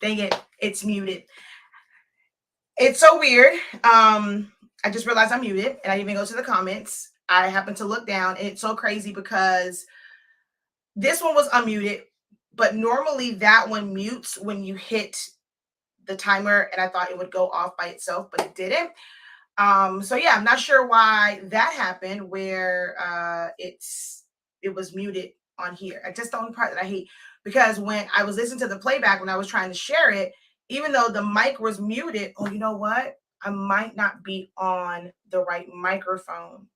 Dang it, it's muted. It's so weird. I just realized I'm muted and I didn't even go to the comments. I happened to look down and it's so crazy because this one was unmuted, but normally that one mutes when you hit the timer, and I thought it would go off by itself, but it didn't. So yeah, I'm not sure why that happened where it was muted on here. I just the only part that I hate, because when I was listening to the playback when I was trying to share it, even though the mic was muted, oh, you know what? I might not be on the right microphone.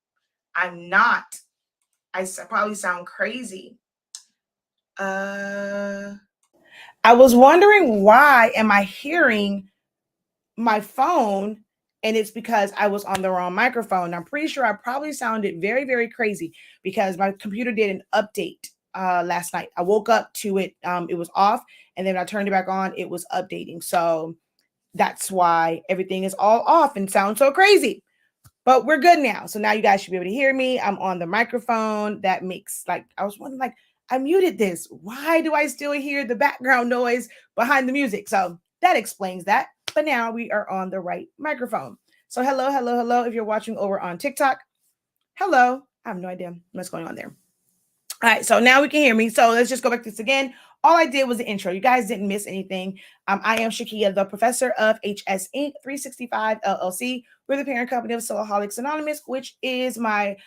I'm not. Probably sound crazy. I was wondering, why am I hearing my phone? And it's because I was on the wrong microphone. I'm pretty sure I probably sounded very, very crazy because my computer did an update last night. I woke up to it. It was off. And then when I turned it back on, it was updating. So that's why everything is all off and sounds so crazy. But we're good now. So now you guys should be able to hear me. I'm on the microphone. That makes, like, I was wondering, like, I muted this. Why do I still hear the background noise behind the music? So that explains that. But now we are on the right microphone. So hello, hello, hello. If you're watching over on TikTok, hello. I have no idea what's going on there. All right, so now we can hear me. So let's just go back to this again. All I did was the intro. You guys didn't miss anything. I am Shakia, the professor of HS Inc. 365 LLC. We're the parent company of Soloholics Anonymous, which is my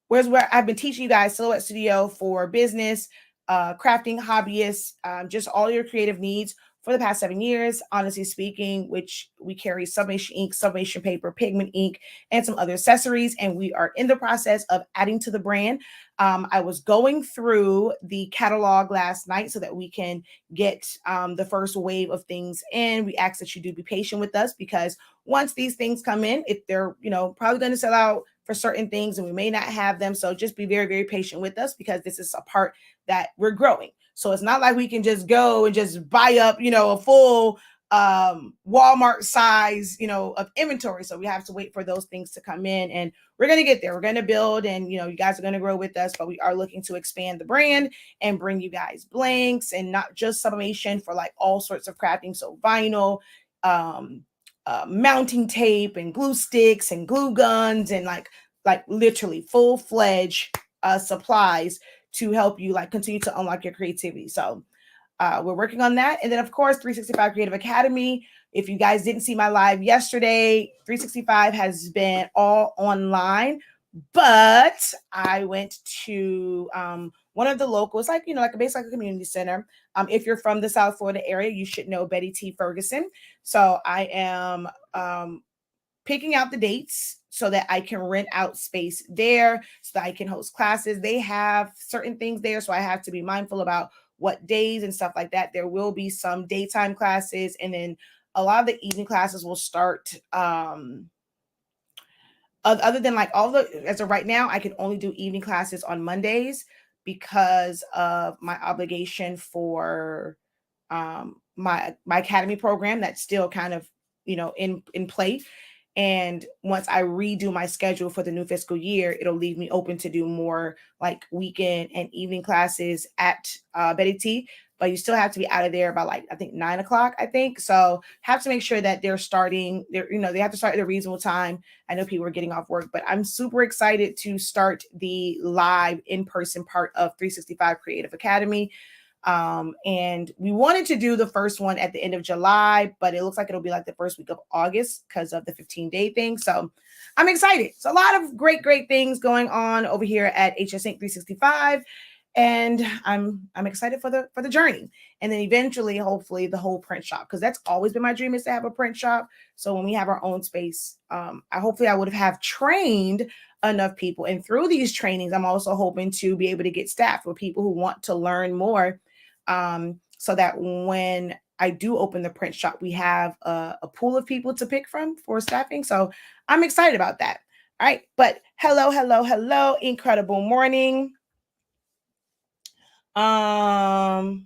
where I've been teaching you guys Silhouette Studio for business, crafting, hobbyists, just all your creative needs for the past 7 years, honestly speaking, which we carry sublimation ink, sublimation paper, pigment ink, and some other accessories. And we are in the process of adding to the brand. I was going through the catalog last night so that we can get the first wave of things in. We ask that you do be patient with us, because once these things come in, if they're, probably going to sell out for certain things and we may not have them. So just be very, very patient with us, because this is a part that we're growing. So it's not like we can just go and just buy up, a full Walmart size, of inventory. So we have to wait for those things to come in, and we're going to get there. We're going to build, and, you guys are going to grow with us, but we are looking to expand the brand and bring you guys blanks, and not just sublimation, for like all sorts of crafting. So vinyl, mounting tape and glue sticks and glue guns, and like literally full-fledged supplies to help you like continue to unlock your creativity. So we're working on that. And then of course, 365 Creative Academy. If you guys didn't see my live yesterday, 365 has been all online, but I went to one of the locals, like, like a community center. If you're from the South Florida area, you should know Betty T. Ferguson. So I am picking out the dates so that I can rent out space there, so that I can host classes. They have certain things there, so I have to be mindful about what days and stuff like that. There will be some daytime classes, and then a lot of the evening classes will start. Other than like as of right now, I can only do evening classes on Mondays because of my obligation for my academy program that's still kind of in play. And once I redo my schedule for the new fiscal year, it'll leave me open to do more like weekend and evening classes at Betty T. But you still have to be out of there by like, I think 9 o'clock, I think. So have to make sure that they have to start at a reasonable time. I know people are getting off work, but I'm super excited to start the live in-person part of 365 Creative Academy. And we wanted to do the first one at the end of July, but it looks like it'll be like the first week of August because of the 15-day thing. So I'm excited. So a lot of great things going on over here at HS Inc. 365. And I'm excited for the journey. And then eventually, hopefully, the whole print shop, because that's always been my dream, is to have a print shop. So when we have our own space, I would have trained enough people. And through these trainings, I'm also hoping to be able to get staff for people who want to learn more, so that when I do open the print shop, we have a pool of people to pick from for staffing. So I'm excited about that. All right. But hello, incredible morning. I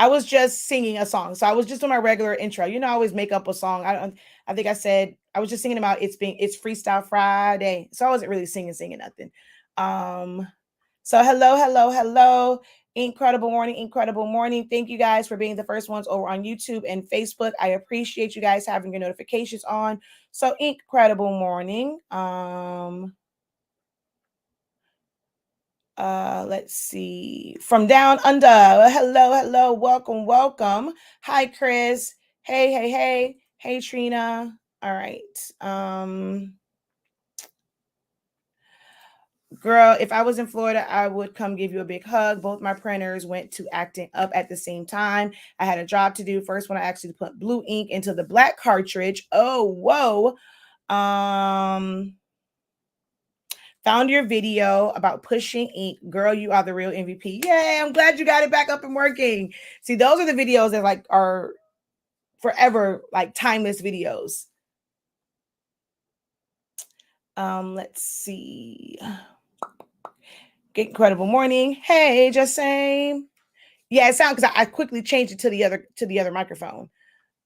was just singing a song. So I was just doing my regular intro. I always make up a song. I think I said I was just singing about it's Freestyle Friday. So I wasn't really singing nothing. So hello. Incredible morning, incredible morning. Thank you guys for being the first ones over on YouTube and Facebook. I appreciate you guys having your notifications on. So incredible morning. Let's see. From down under. Hello, welcome, welcome. Hi, Chris. Hey. Hey, Trina. All right. Girl, if I was in Florida, I would come give you a big hug. Both my printers went to acting up at the same time. I had a job to do. First one, I actually put blue ink into the black cartridge. Oh, whoa. Found your video about pushing ink. Girl, you are the real MVP. Yay, I'm glad you got it back up and working. See, those are the videos that like are forever, like timeless videos. Let's see. Incredible morning. Hey, just saying. Yeah, it sounds because I quickly changed it to the other microphone.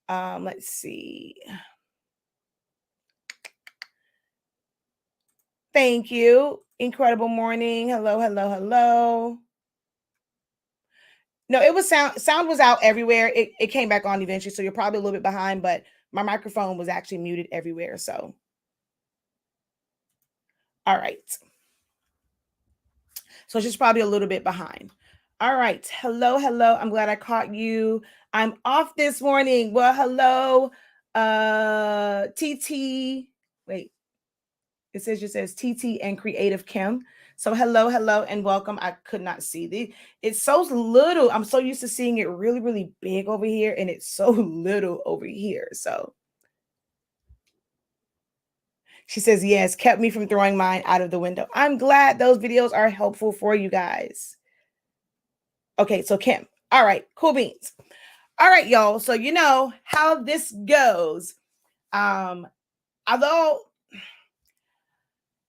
Let's see. Thank you. Incredible morning. Hello. No, it was sound was out everywhere. It came back on eventually, so you're probably a little bit behind, but my microphone was actually muted everywhere. So all right. So it's just probably a little bit behind. All right. Hello. I'm glad I caught you. I'm off this morning. Well, hello. TT. Wait. It says TT and Creative Kim. So hello, and welcome. I could not see it's so little. I'm so used to seeing it really, really big over here, and it's so little over here. So she says, yes, kept me from throwing mine out of the window. I'm glad those videos are helpful for you guys. Okay, so Kim. All right, cool beans. All right, y'all. So you know how this goes. Although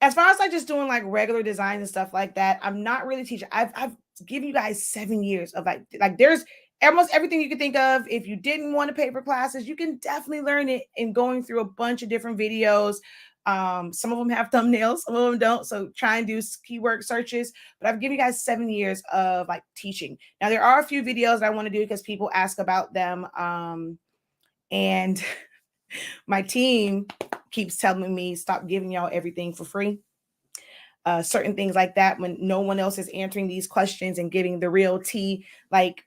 as far as like just doing like regular design and stuff like that, I'm not really teaching. I've given you guys 7 years of like there's almost everything you can think of. If you didn't want to pay for classes, you can definitely learn it in going through a bunch of different videos. Some of them have thumbnails, some of them don't. So try and do keyword searches. But I've given you guys 7 years of like teaching. Now there are a few videos I want to do because people ask about them. And my team keeps telling me stop giving y'all everything for free. Certain things like that when no one else is answering these questions and giving the real tea, like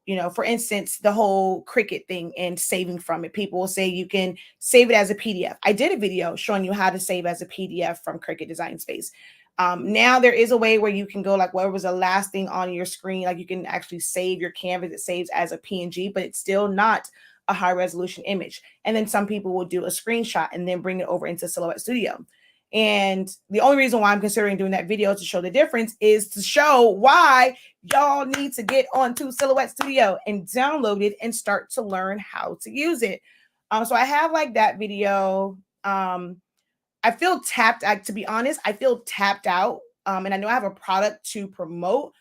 you know, for instance, the whole Cricut thing and saving from it. People will say you can save it as a PDF. I did a video showing you how to save as a PDF from Cricut Design Space. Now there is a way where you can go like whatever was the last thing on your screen, like you can actually save your canvas. It saves as a PNG, but it's still not a high resolution image. And then some people will do a screenshot and then bring it over into Silhouette Studio. And the only reason why I'm considering doing that video to show the difference is to show why y'all need to get onto Silhouette Studio and download it and start to learn how to use it. So I have like that video. I feel tapped, to be honest, I feel tapped out. And I know I have a product to promote,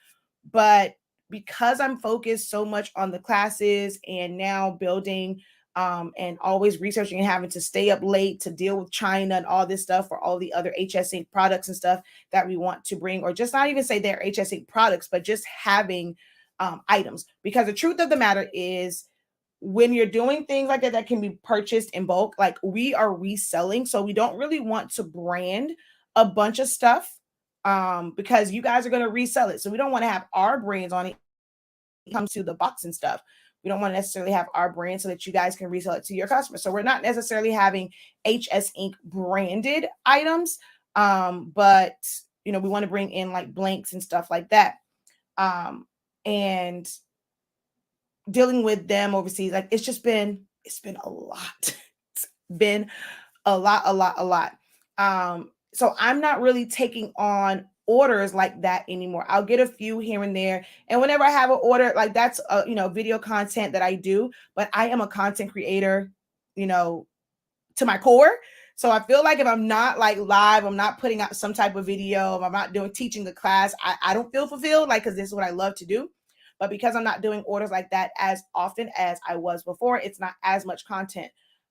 but because I'm focused so much on the classes and now building and always researching and having to stay up late to deal with China and all this stuff for all the other HS Ink products and stuff that we want to bring, or just not even say they're HS Ink products, but just having items. Because the truth of the matter is, when you're doing things like that that can be purchased in bulk, like we are reselling, so we don't really want to brand a bunch of stuff because you guys are going to resell it. So we don't want to have our brands on it when it comes to the box and stuff. We don't want to necessarily have our brand so that you guys can resell it to your customers. So we're not necessarily having HS Ink branded items, but you know, we want to bring in like blanks and stuff like that. And dealing with them overseas, like it's been a lot. It's been a lot. So I'm not really taking on orders like that anymore. I'll get a few here and there, and whenever I have an order, like that's you know, video content that I do, but I am a content creator, you know, to my core. So I feel like if I'm not like live, I'm not putting out some type of video, if I'm not teaching a class, I don't feel fulfilled, like, because this is what I love to do. But because I'm not doing orders like that as often as I was before, it's not as much content.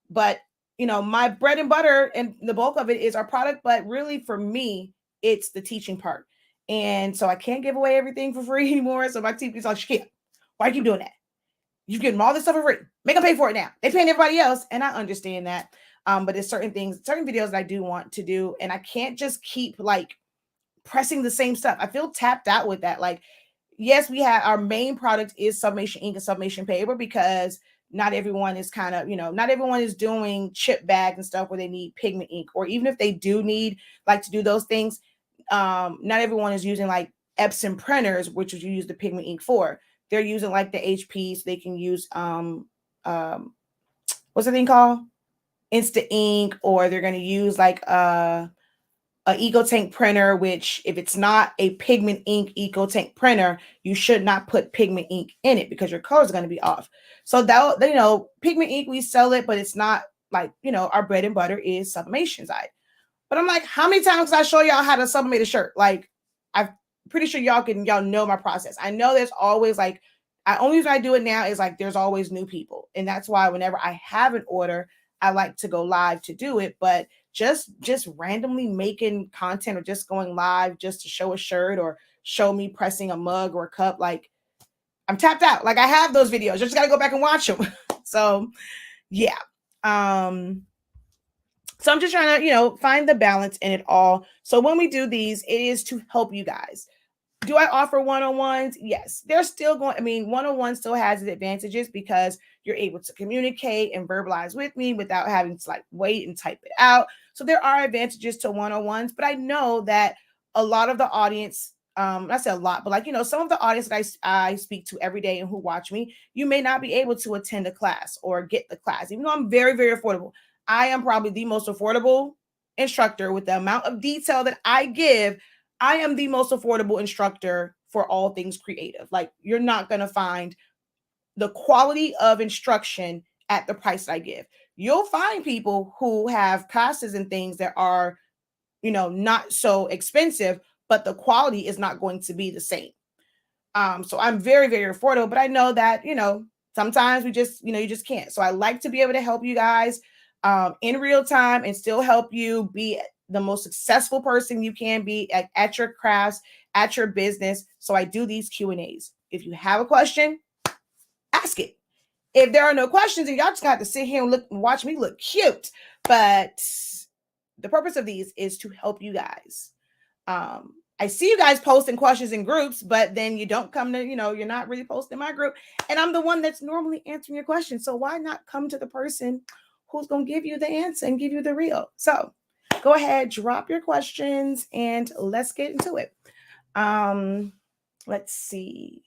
But you know, my bread and butter and the bulk of it is our product. But really, for me, it's the teaching part. And so I can't give away everything for free anymore. So my TP's like, Shakia, why you keep doing that? You give them all this stuff for free. Make them pay for it now. They paying everybody else. And I understand that. But there's certain things, certain videos that I do want to do. And I can't just keep like pressing the same stuff. I feel tapped out with that. Like, yes, we have our main product is Sublimation ink and Sublimation paper, because not everyone is kind of, not everyone is doing chip bags and stuff where they need pigment ink, or even if they do need like to do those things, not everyone is using like Epson printers, which is you use the pigment ink for. They're using like the HP, so they can use what's the thing called? Insta ink, or they're going to use like EcoTank printer, which if it's not a pigment ink EcoTank printer, you should not put pigment ink in it because your colors are going to be off. So that, pigment ink, we sell it, but it's not like, our bread and butter is sublimation side. But I'm like, how many times can I show y'all how to sublimate a shirt? Like, I'm pretty sure y'all know my process. I know there's always like, only reason I do it now is like there's always new people. And that's why whenever I have an order, I like to go live to do it. But just randomly making content or just going live just to show a shirt or show me pressing a mug or a cup, like I'm tapped out. Like I have those videos. You just got to go back and watch them. So yeah. So I'm just trying to, find the balance in it all. So when we do these, it is to help you guys. Do I offer one-on-ones? Yes. They're still going, one-on-one still has its advantages because you're able to communicate and verbalize with me without having to like wait and type it out. So there are advantages to one-on-ones, but I know that a lot of the audience, I say a lot, but like, some of the audience that I speak to every day and who watch me, you may not be able to attend a class or get the class, even though I'm very, very affordable. I am probably the most affordable instructor with the amount of detail that I give. I am the most affordable instructor for all things creative. Like you're not going to find the quality of instruction at the price that I give. You'll find people who have classes and things that are, not so expensive, but the quality is not going to be the same. So I'm very, very affordable, but I know that, sometimes we just, you just can't. So I like to be able to help you guys in real time and still help you be the most successful person you can be at your crafts, at your business. So I do these Q&As. If you have a question, ask it. If there are no questions, and y'all just got to sit here and look and watch me look cute. But the purpose of these is to help you guys. I see you guys posting questions in groups, but then you don't come to, you're not really posting my group. And I'm the one that's normally answering your questions. So why not come to the person who's going to give you the answer and give you the real? So go ahead, drop your questions, and let's get into it. Let's see.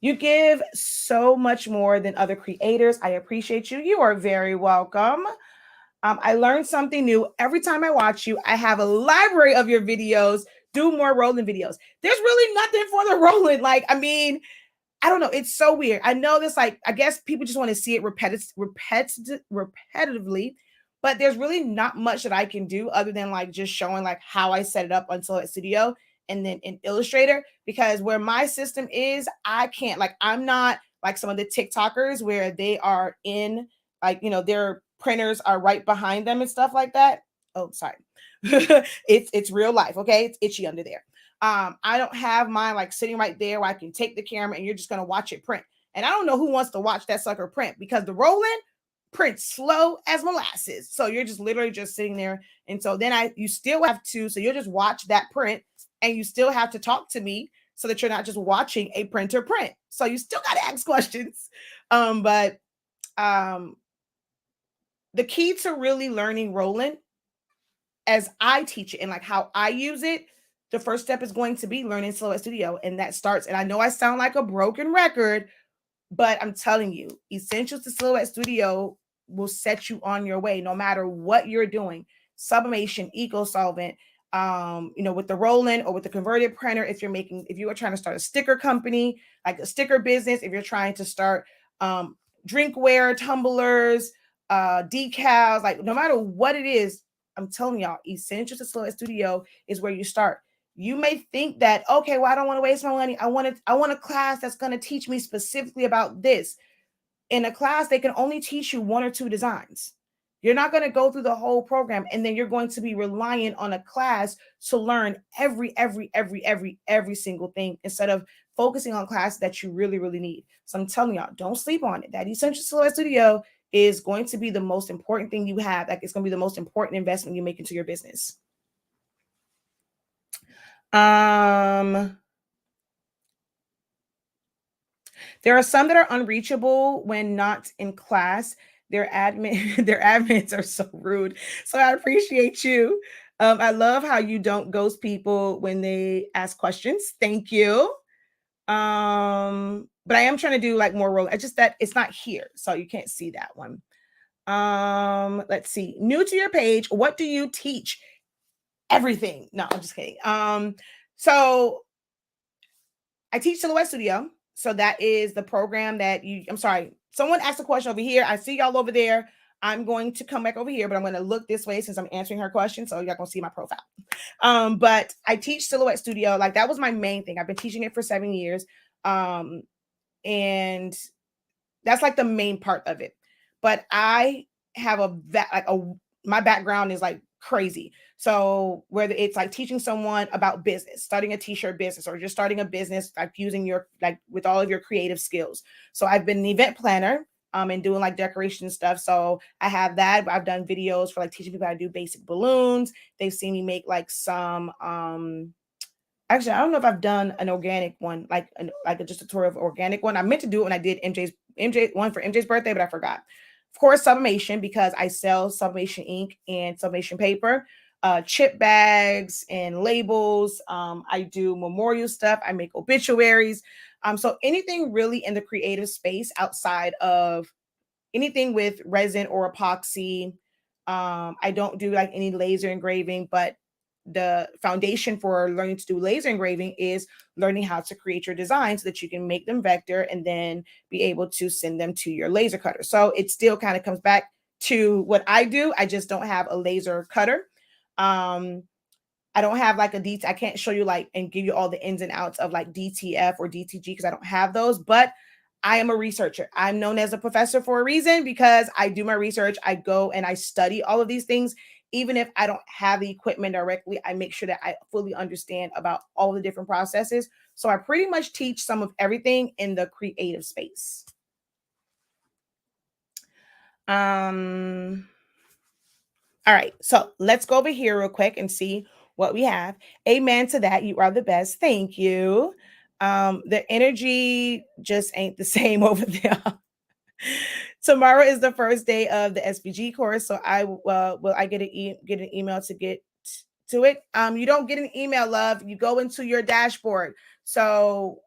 You give so much more than other creators. I appreciate you. You are very welcome. I learned something new every time I watch you. I have a library of your videos. Do more rolling videos. There's really nothing for the rolling. Like, I don't know. It's so weird. I know this, like, I guess people just want to see it repetitively, but there's really not much that I can do other than like just showing like how I set it up on Solvent Studio and then in Illustrator, because where my system is, I can't, like, I'm not like some of the TikTokers where they are in like, their printers are right behind them and stuff like that. Oh, sorry. It's real life. Okay. It's itchy under there. I don't have mine like sitting right there where I can take the camera and you're just going to watch it print. And I don't know who wants to watch that sucker print, because the rolling prints slow as molasses. So you're just literally just sitting there. And so then you still have to, so you'll just watch that print and you still have to talk to me so that you're not just watching a printer print. So you still got to ask questions. But the key to really learning rolling, as I teach it and like how I use it, the first step is going to be learning Solvent Studio. And that starts, and I know I sound like a broken record, but I'm telling you, Essentials to Solvent Studio will set you on your way no matter what you're doing. Sublimation, Eco Solvent, with the rolling or with the converted printer, if you are trying to start a sticker company, like a sticker business, if you're trying to start drinkware, tumblers, decals, like no matter what it is, I'm telling y'all, Essentials to Solvent Studio is where you start. You may think that, okay, well, I don't want to waste my money. I want a class that's going to teach me specifically about this. In a class, they can only teach you one or two designs. You're not going to go through the whole program, and then you're going to be reliant on a class to learn every single thing instead of focusing on classes that you really, really need. So I'm telling y'all, don't sleep on it. That Essential Silhouette Studio is going to be the most important thing you have. Like, it's going to be the most important investment you make into your business. There are some that are unreachable when not in class. Their admins are so rude. So I appreciate you. I love how you don't ghost people when they ask questions. Thank you. But I am trying to do like more role. It's just that it's not here, so you can't see that one. Let's see. New to your page, what do you teach? Everything. No, I'm just kidding. So I teach Silhouette Studio. So that is the program that I'm sorry, someone asked a question over here. I see y'all over there. I'm going to come back over here, but I'm going to look this way since I'm answering her question. So y'all gonna see my profile. But I teach Silhouette Studio. Like, that was my main thing. I've been teaching it for 7 years. And that's like the main part of it. But I have my background is like crazy. So whether it's like teaching someone about business, starting a t-shirt business, or just starting a business, like using your, like with all of your creative skills. So I've been an event planner and doing like decoration stuff. So I have that. I've done videos for like teaching people how to do basic balloons. They've seen me make like some actually, I don't know if I've done an organic one, like just a tutorial of organic one. I meant to do it when I did MJ one for MJ's birthday, but I forgot. Of course, sublimation, because I sell sublimation ink and sublimation paper, chip bags and labels. I do memorial stuff. I make obituaries. So anything really in the creative space outside of anything with resin or epoxy. I don't do like any laser engraving, but the foundation for learning to do laser engraving is learning how to create your designs so that you can make them vector and then be able to send them to your laser cutter. So it still kind of comes back to what I do. I just don't have a laser cutter. I don't have like I can't show you like and give you all the ins and outs of like DTF or DTG because I don't have those, but I am a researcher. I'm known as a professor for a reason because I do my research. I go and I study all of these things. Even if I don't have the equipment directly, I make sure that I fully understand about all the different processes. So I pretty much teach some of everything in the creative space. All right, so let's go over here real quick and see what we have. Amen to that. You are the best. Thank you. The energy just ain't the same over there. Tomorrow is the first day of the SPG course, so I will I get an email to get to it. You don't get an email, love. You go into your dashboard. So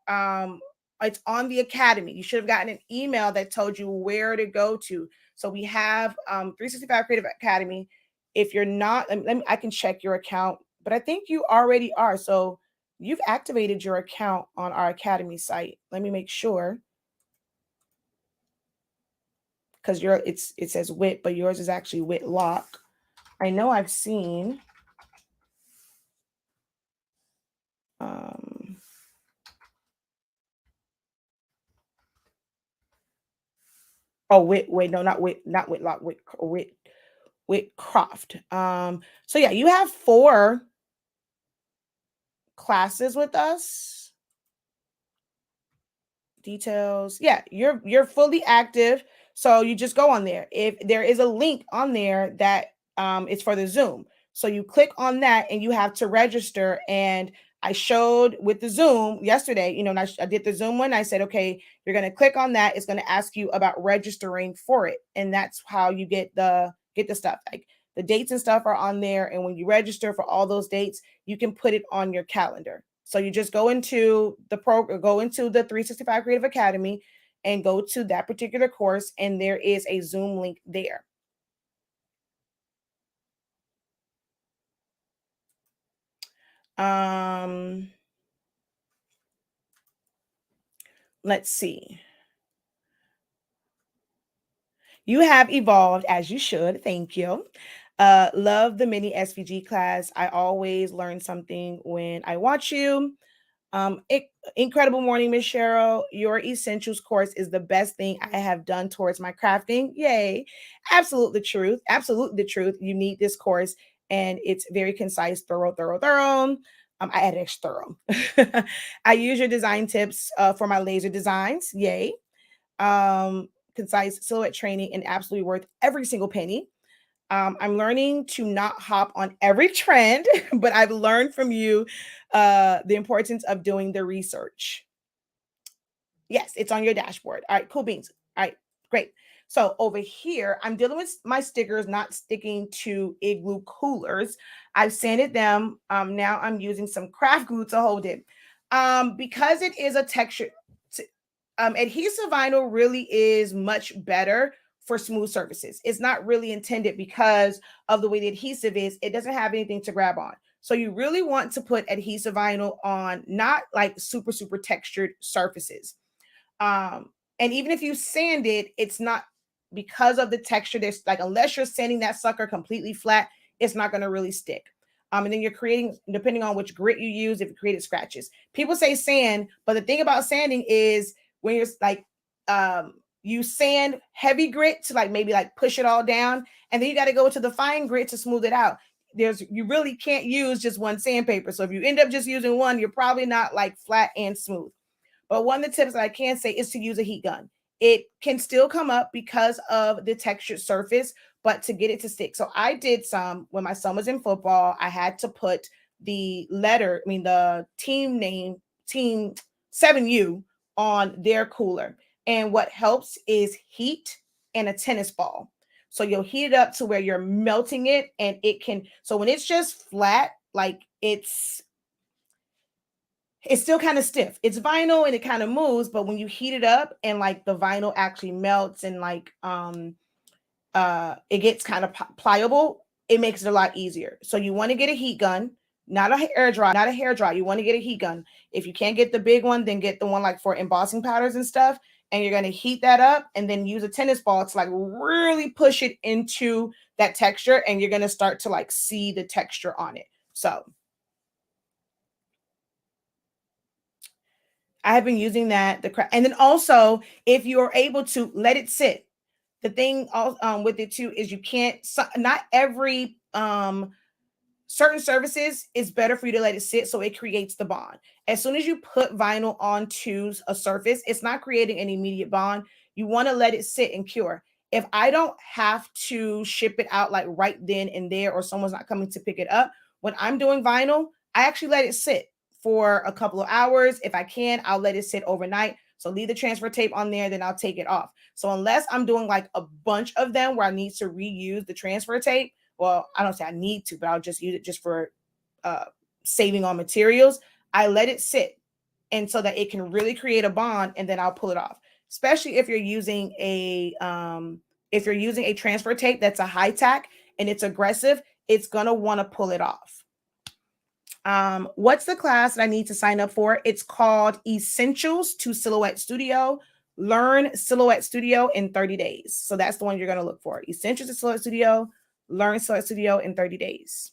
it's on the academy. You should have gotten an email that told you where to go to. So we have 365 Creative Academy. If you're not, I can check your account, but I think you already are. So you've activated your account on our academy site. Let me make sure. Because it says Wit, but yours is actually Whitlock. I know I've seen not Whitlock, Whitcroft. So yeah, you have 4 classes with us. Details. Yeah, you're fully active. So you just go on there. If there is a link on there that it's for the Zoom. So you click on that and you have to register. And I showed with the Zoom yesterday, and I did the Zoom one. I said, okay, you're going to click on that. It's going to ask you about registering for it. And that's how you get the stuff. Like the dates and stuff are on there. And when you register for all those dates, you can put it on your calendar. So you just go into the 365 Creative Academy and go to that particular course, and there is a Zoom link there. Let's see. You have evolved as you should. Thank you. Love the mini SVG class. I always learn something when I watch you. Incredible morning, Miss Cheryl. Your essentials course is the best thing I have done towards my crafting. Yay. Absolute the truth. Absolute the truth. You need this course, and it's very concise, thorough. I added extra thorough. I use your design tips for my laser designs. Yay. Concise silhouette training and absolutely worth every single penny. I'm learning to not hop on every trend, but I've learned from you the importance of doing the research. Yes, it's on your dashboard. All right, cool beans. All right, great. So over here, I'm dealing with my stickers not sticking to igloo coolers. I've sanded them. Now I'm using some craft glue to hold it. Because it is a texture, adhesive vinyl really is much better for smooth surfaces. It's not really intended because of the way the adhesive is. It doesn't have anything to grab on. So you really want to put adhesive vinyl on not like super textured surfaces. And even if you sand it, it's not because of the texture. There's like, unless you're sanding that sucker completely flat, it's not going to really stick. And then you're creating, depending on which grit you use, if it created scratches. People say sand, but the thing about sanding is when you're like, you sand heavy grit to like maybe like push it all down, and then you got to go to the fine grit to smooth it out. You really can't use just one sandpaper. So if you end up just using one, you're probably not like flat and smooth. But one of the tips that I can say is to use a heat gun. It can still come up because of the textured surface, but to get it to stick. So I did some when my son was in football. I had to put the team name, Team 7U on their cooler. And what helps is heat and a tennis ball. So you'll heat it up to where you're melting it, and it can, so when it's just flat, like it's still kind of stiff. It's vinyl and it kind of moves, but when you heat it up and like the vinyl actually melts and like it gets kind of pliable, it makes it a lot easier. So you want to get a heat gun, not a hair dryer. You want to get a heat gun. If you can't get the big one, then get the one like for embossing powders and stuff. And you're going to heat that up and then use a tennis ball to like really push it into that texture, and you're going to start to like see the texture on it. So I have been using that. And then also, if you're able to let it sit, the thing with it too is you can't. Not every certain surfaces is better for you to let it sit, so it creates the bond. As soon as you put vinyl onto a surface, it's not creating an immediate bond. You want to let it sit and cure. If I don't have to ship it out like right then and there, or someone's not coming to pick it up, when I'm doing vinyl, I actually let it sit for a couple of hours. If I can, I'll let it sit overnight. So leave the transfer tape on there, then I'll take it off. So unless I'm doing like a bunch of them where I need to reuse the transfer tape, well, I don't say I need to, but I'll just use it just for saving on materials. I let it sit, and so that it can really create a bond, and then I'll pull it off. Especially if you're using a transfer tape that's a high tack and it's aggressive, it's gonna want to pull it off. What's the class that I need to sign up for? It's called Essentials to Silhouette Studio. Learn Silhouette Studio in 30 days. So that's the one you're going to look for. Essentials to Silhouette Studio. Learn Silhouette Studio in 30 days.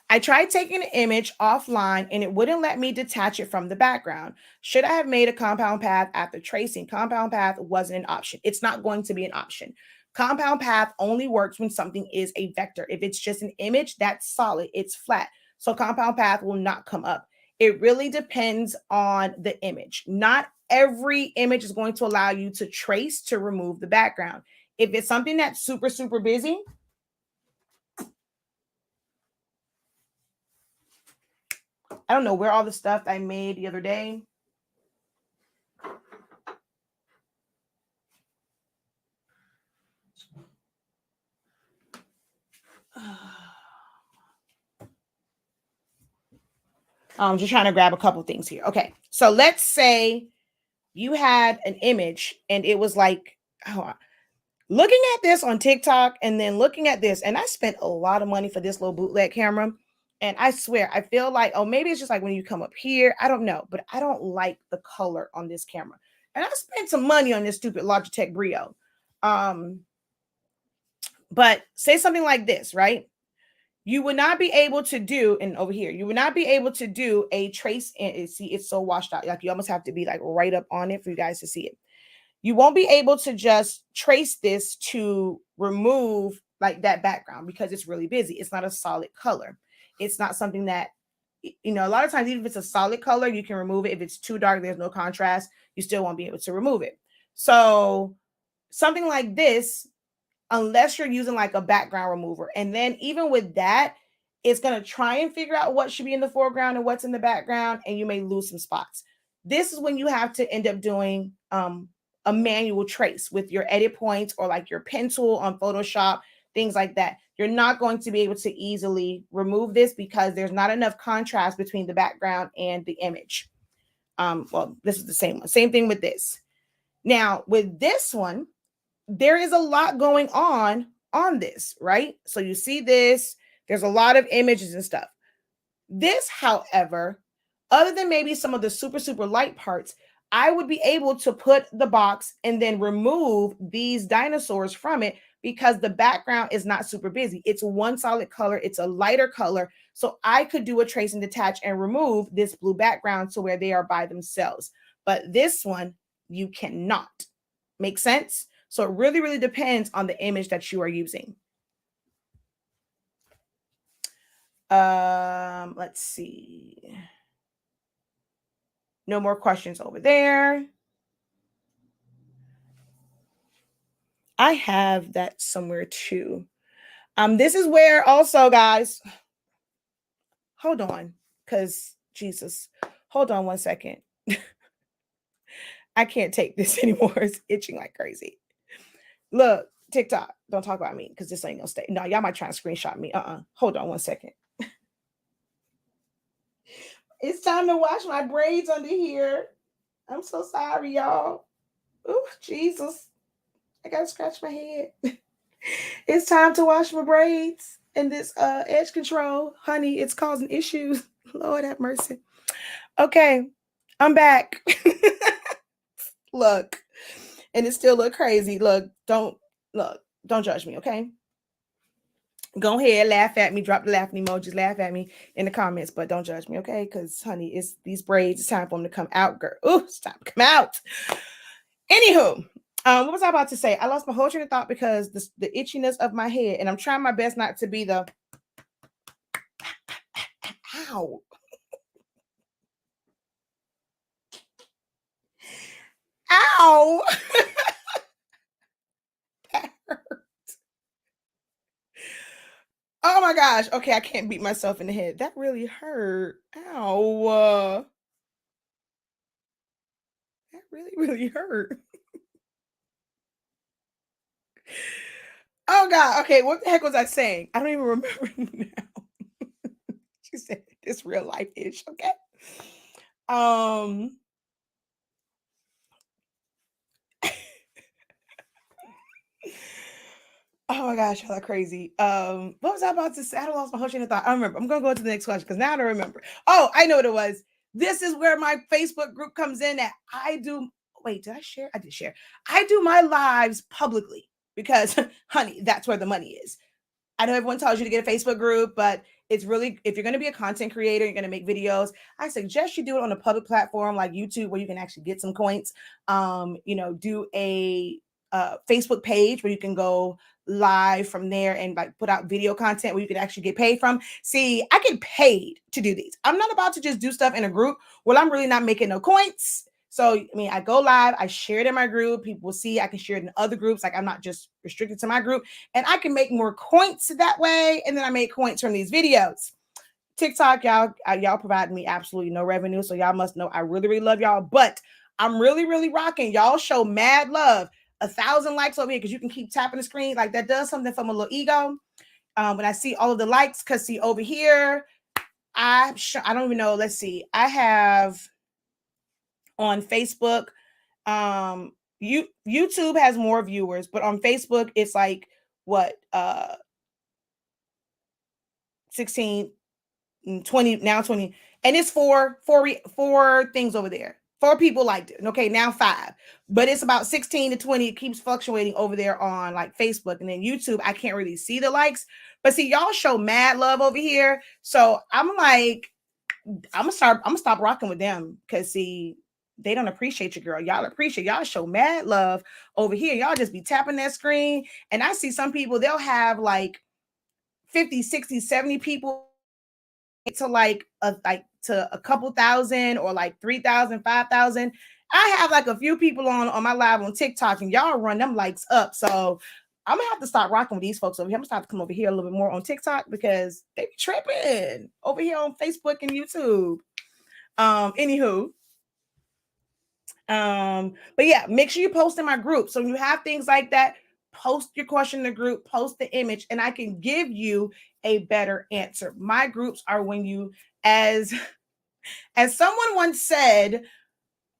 I tried taking an image offline and it wouldn't let me detach it from the background. Should I have made a compound path after tracing? Compound path wasn't an option. It's not going to be an option. Compound path only works when something is a vector. If it's just an image, that's solid, it's flat. So compound path will not come up. It really depends on the image. Not every image is going to allow you to trace to remove the background. If it's something that's super busy, I don't know where all the stuff I made the other day. I'm just trying to grab a couple things here. Okay, so let's say you had an image and it was like, looking at this on TikTok and then looking at this, and I spent a lot of money for this little bootleg camera. And I swear, I feel like, oh, maybe it's just like when you come up here. I don't know, but I don't like the color on this camera. And I spent some money on this stupid Logitech Brio. But say something like this, right? you would not be able to do, and over here, you would not be able to do a trace. And see, it's so washed out. Like you almost have to be like right up on it for you guys to see it. You won't be able to just trace this to remove like that background because it's really busy. It's not a solid color. It's not something that, you know, a lot of times, even if it's a solid color, you can remove it. If it's too dark, there's no contrast, you still won't be able to remove it. So something like this, unless you're using like a background remover. And then even with that, it's going to try and figure out what should be in the foreground and what's in the background, and you may lose some spots. This is when you have to end up doing a manual trace with your edit points or like your pen tool on Photoshop, things like that. You're not going to be able to easily remove this because there's not enough contrast between the background and the image. Well, this is the same one. Same thing with this. Now, with this one, there is a lot going on this, right? So you see this, there's a lot of images and stuff. This, however, other than maybe some of the super light parts, I would be able to put the box and then remove these dinosaurs from it because the background is not super busy. It's one solid color. It's a lighter color. So I could do a trace and detach and remove this blue background to where they are by themselves. But this one, you cannot. Make sense? So it really, really depends on the image that you are using. Let's see. No more questions over there. I have that somewhere too. This is where also, guys, hold on, because Jesus, hold on one second. I can't take this anymore. It's itching like crazy. Look, TikTok, don't talk about me because this ain't gonna stay. No, y'all might try and screenshot me. Hold on one second. It's time to wash my braids under here. I'm so sorry, y'all. Oh, Jesus. I gotta scratch my head. It's time to wash my braids. And this edge control, honey, it's causing issues. Lord have mercy. Okay, I'm back. Look, and it still look crazy. Look, don't judge me, okay? Go ahead, laugh at me, drop the laughing emojis, laugh at me in the comments, but don't judge me, okay? Because, honey, it's these braids, it's time for them to come out, girl. Ooh, it's time to come out. Anywho, what was I about to say? I lost my whole train of thought because the itchiness of my head, and I'm trying my best not to be the ow. Ow. That hurt. Oh my gosh. Okay, I can't beat myself in the head. That really hurt. Ow. That really, really hurt. Oh God. Okay, what the heck was I saying? I don't even remember now. She said it's real life ish. Okay. Oh my gosh, y'all are crazy. What was I about to say? I lost my whole train of thought. I remember. I'm gonna go to the next question because now I don't remember. Oh, I know what it was. This is where my Facebook group comes in. That I do. Wait, did I share? I did share. I do my lives publicly because, honey, that's where the money is. I know everyone tells you to get a Facebook group, but it's really, if you're going to be a content creator, you're going to make videos, I suggest you do it on a public platform like YouTube where you can actually get some coins. Do a Facebook page where you can go live from there and like put out video content where you can actually get paid from. See, I get paid to do these. I'm not about to just do stuff in a group. Well, I'm really not making no coins. So, I mean, I go live, I share it in my group. People will see, I can share it in other groups. Like I'm not just restricted to my group, and I can make more coins that way. And then I make coins from these videos. TikTok, y'all provide me absolutely no revenue. So y'all must know I really, really love y'all, but I'm really, really rocking. Y'all show mad love. 1,000 likes over here because you can keep tapping the screen. Like that does something for my little ego. When I see all of the likes, because see over here, I don't even know. Let's see. I have on Facebook, YouTube has more viewers, but on Facebook, it's like what 16, 20, now 20, and it's four things over there. 4 people liked it. Okay, now 5. But it's about 16 to 20. It keeps fluctuating over there on like Facebook. And then YouTube, I can't really see the likes. But see, y'all show mad love over here. So I'm like, I'm gonna stop rocking with them because see, they don't appreciate you, girl. Y'all appreciate, y'all show mad love over here. Y'all just be tapping that screen. And I see some people, they'll have like 50, 60, 70 people to like to a couple thousand or like 3,000, 5,000. I have like a few people on my live on TikTok and y'all run them likes up. So I'm gonna have to start rocking with these folks over here. I'm gonna start to come over here a little bit more on TikTok because they be tripping over here on Facebook and YouTube. Anywho, but yeah, make sure you post in my group. So when you have things like that, post your question in the group, post the image, and I can give you a better answer. My groups are when you, as someone once said,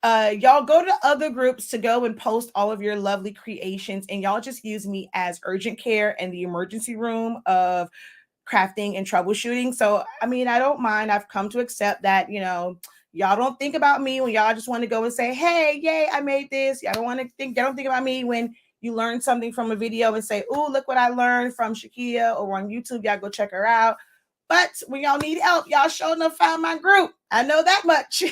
y'all go to other groups to go and post all of your lovely creations, and y'all just use me as urgent care and the emergency room of crafting and troubleshooting. So, I mean, I don't mind. I've come to accept that, y'all don't think about me when y'all just want to go and say, hey, yay, I made this. Y'all don't think about me when you learn something from a video and say, oh, look what I learned from Shakia or on YouTube. Y'all go check her out. But when y'all need help, y'all sure enough found my group. I know that much.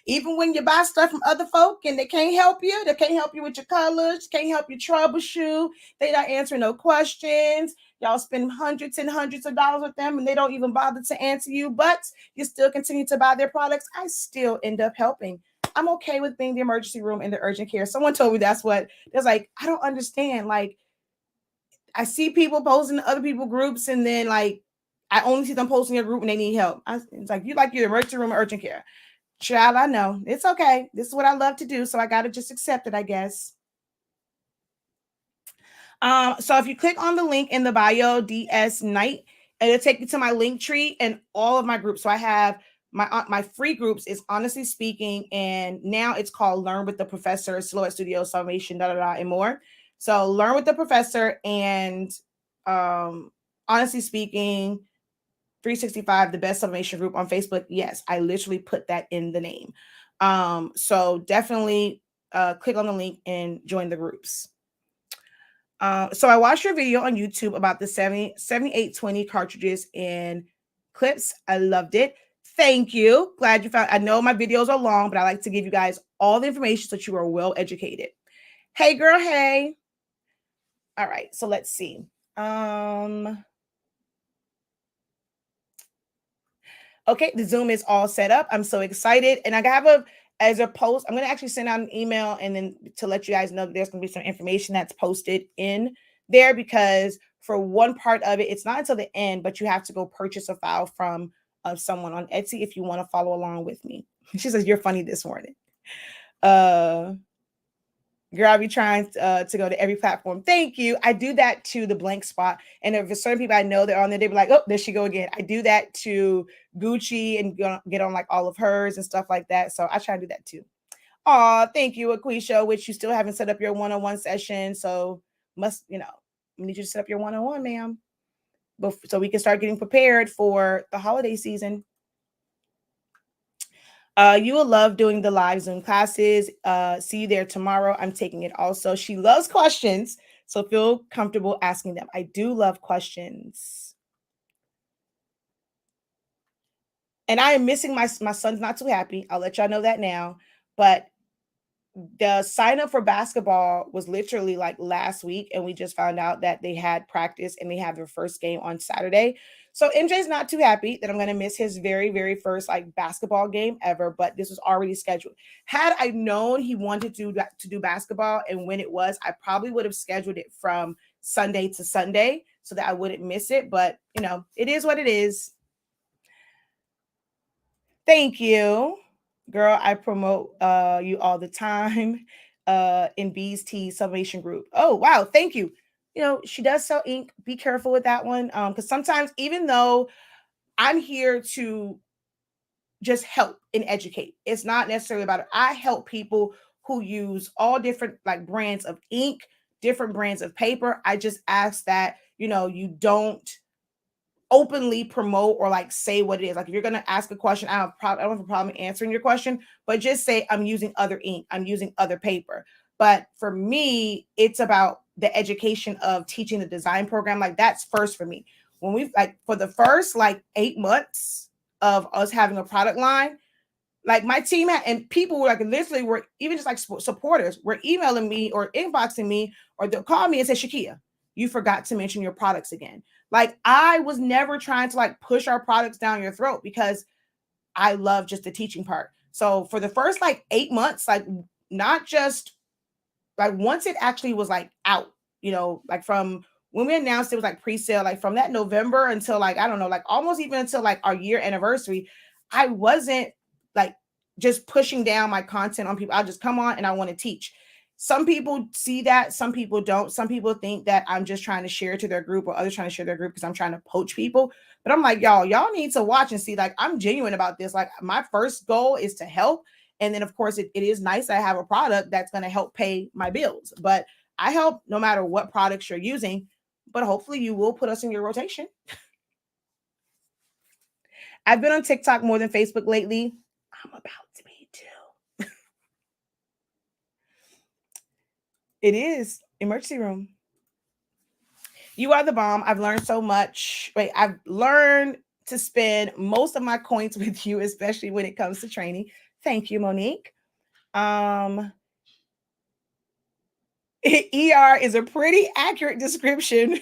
Even when you buy stuff from other folk and they can't help you with your colors, can't help you troubleshoot, they not answering no questions. Y'all spend hundreds and hundreds of dollars with them and they don't even bother to answer you, but you still continue to buy their products. I still end up helping. I'm okay with being the emergency room and the urgent care. Someone told me that's like, I don't understand. Like, I see people posting to other people groups and then like, I only see them posting a group when they need help. It's like, you like your emergency room or urgent care. Child, I know. It's okay. This is what I love to do. So I got to just accept it, I guess. So if you click on the link in the bio, DS Night, it'll take you to my link tree and all of my groups. So I have my free groups is Honestly Speaking, and now it's called Learn with the Professor, Silhouette Studio, Sublimation, and more. So Learn with the Professor and Honestly Speaking, 365, the best sublimation group on Facebook. Yes, I literally put that in the name. So definitely click on the link and join the groups. So I watched your video on YouTube about the 7820 cartridges and clips. I loved it. Thank you. Glad you found. I know my videos are long, but I like to give you guys all the information so that you are well educated. Hey, girl. Hey. All right. So let's see. Okay, the Zoom is all set up. I'm so excited. And I have as a post, I'm going to actually send out an email and then to let you guys know that there's going to be some information that's posted in there, because for one part of it, it's not until the end, but you have to go purchase a file from someone on Etsy if you want to follow along with me. She says, you're funny this morning. Girl, I'll be trying to go to every platform. Thank you. I do that to the Blank Spot. And if certain people I know they're on there, they be like, oh, there she go again. I do that to Gucci and get on like all of hers and stuff like that. So I try to do that too. Oh, thank you, Aquisha, which you still haven't set up your one-on-one session. So we need you to set up your one-on-one, ma'am. So we can start getting prepared for the holiday season. You will love doing the live Zoom classes. See you there tomorrow. I'm taking it also. She loves questions, so feel comfortable asking them. I do love questions. And I am missing my son's not too happy. I'll let y'all know that now. But the sign up for basketball was literally like last week, and we just found out that they had practice and they have their first game on Saturday. So MJ's not too happy that I'm going to miss his very, very first like basketball game ever, but this was already scheduled. Had I known he wanted to do basketball and when it was, I probably would have scheduled it from Sunday to Sunday so that I wouldn't miss it. But it is what it is. Thank you. Girl, I promote you all the time in Bees Tea Sublimation Group. Oh, wow. Thank you. She does sell ink. Be careful with that one. Because sometimes, even though I'm here to just help and educate, it's not necessarily about it. I help people who use all different like brands of ink, different brands of paper. I just ask that, you don't openly promote or like say what it is. Like if you're going to ask a question, I don't have a problem answering your question, but just say I'm using other ink, I'm using other paper. But for me, it's about the education of teaching the design program. Like that's first for me. When we've like for the first like 8 months of us having a product line, like my team had, and people were like literally were even just like supporters were emailing me or inboxing me or they'll call me and say, Shakia, you forgot to mention your products again. Like I was never trying to like push our products down your throat because I love just the teaching part. So for the first like 8 months, like not just like once it actually was like out, like from when we announced it was like pre-sale, like from that November until like, I don't know, like almost even until like our year anniversary, I wasn't like just pushing down my content on people. I'll just come on and I want to teach. Some people see that, some people don't. Some people think that I'm just trying to share to their group or others trying to share their group because I'm trying to poach people. But I'm like, y'all need to watch and see, like, I'm genuine about this. Like, my first goal is to help. And then, of course, it is nice I have a product that's going to help pay my bills. But I help no matter what products you're using. But hopefully you will put us in your rotation. I've been on TikTok more than Facebook lately. I'm about to be too. It is emergency room. You are the bomb. I've learned so much. Wait, I've learned to spend most of my coins with you, especially when it comes to training. Thank you, Monique. ER is a pretty accurate description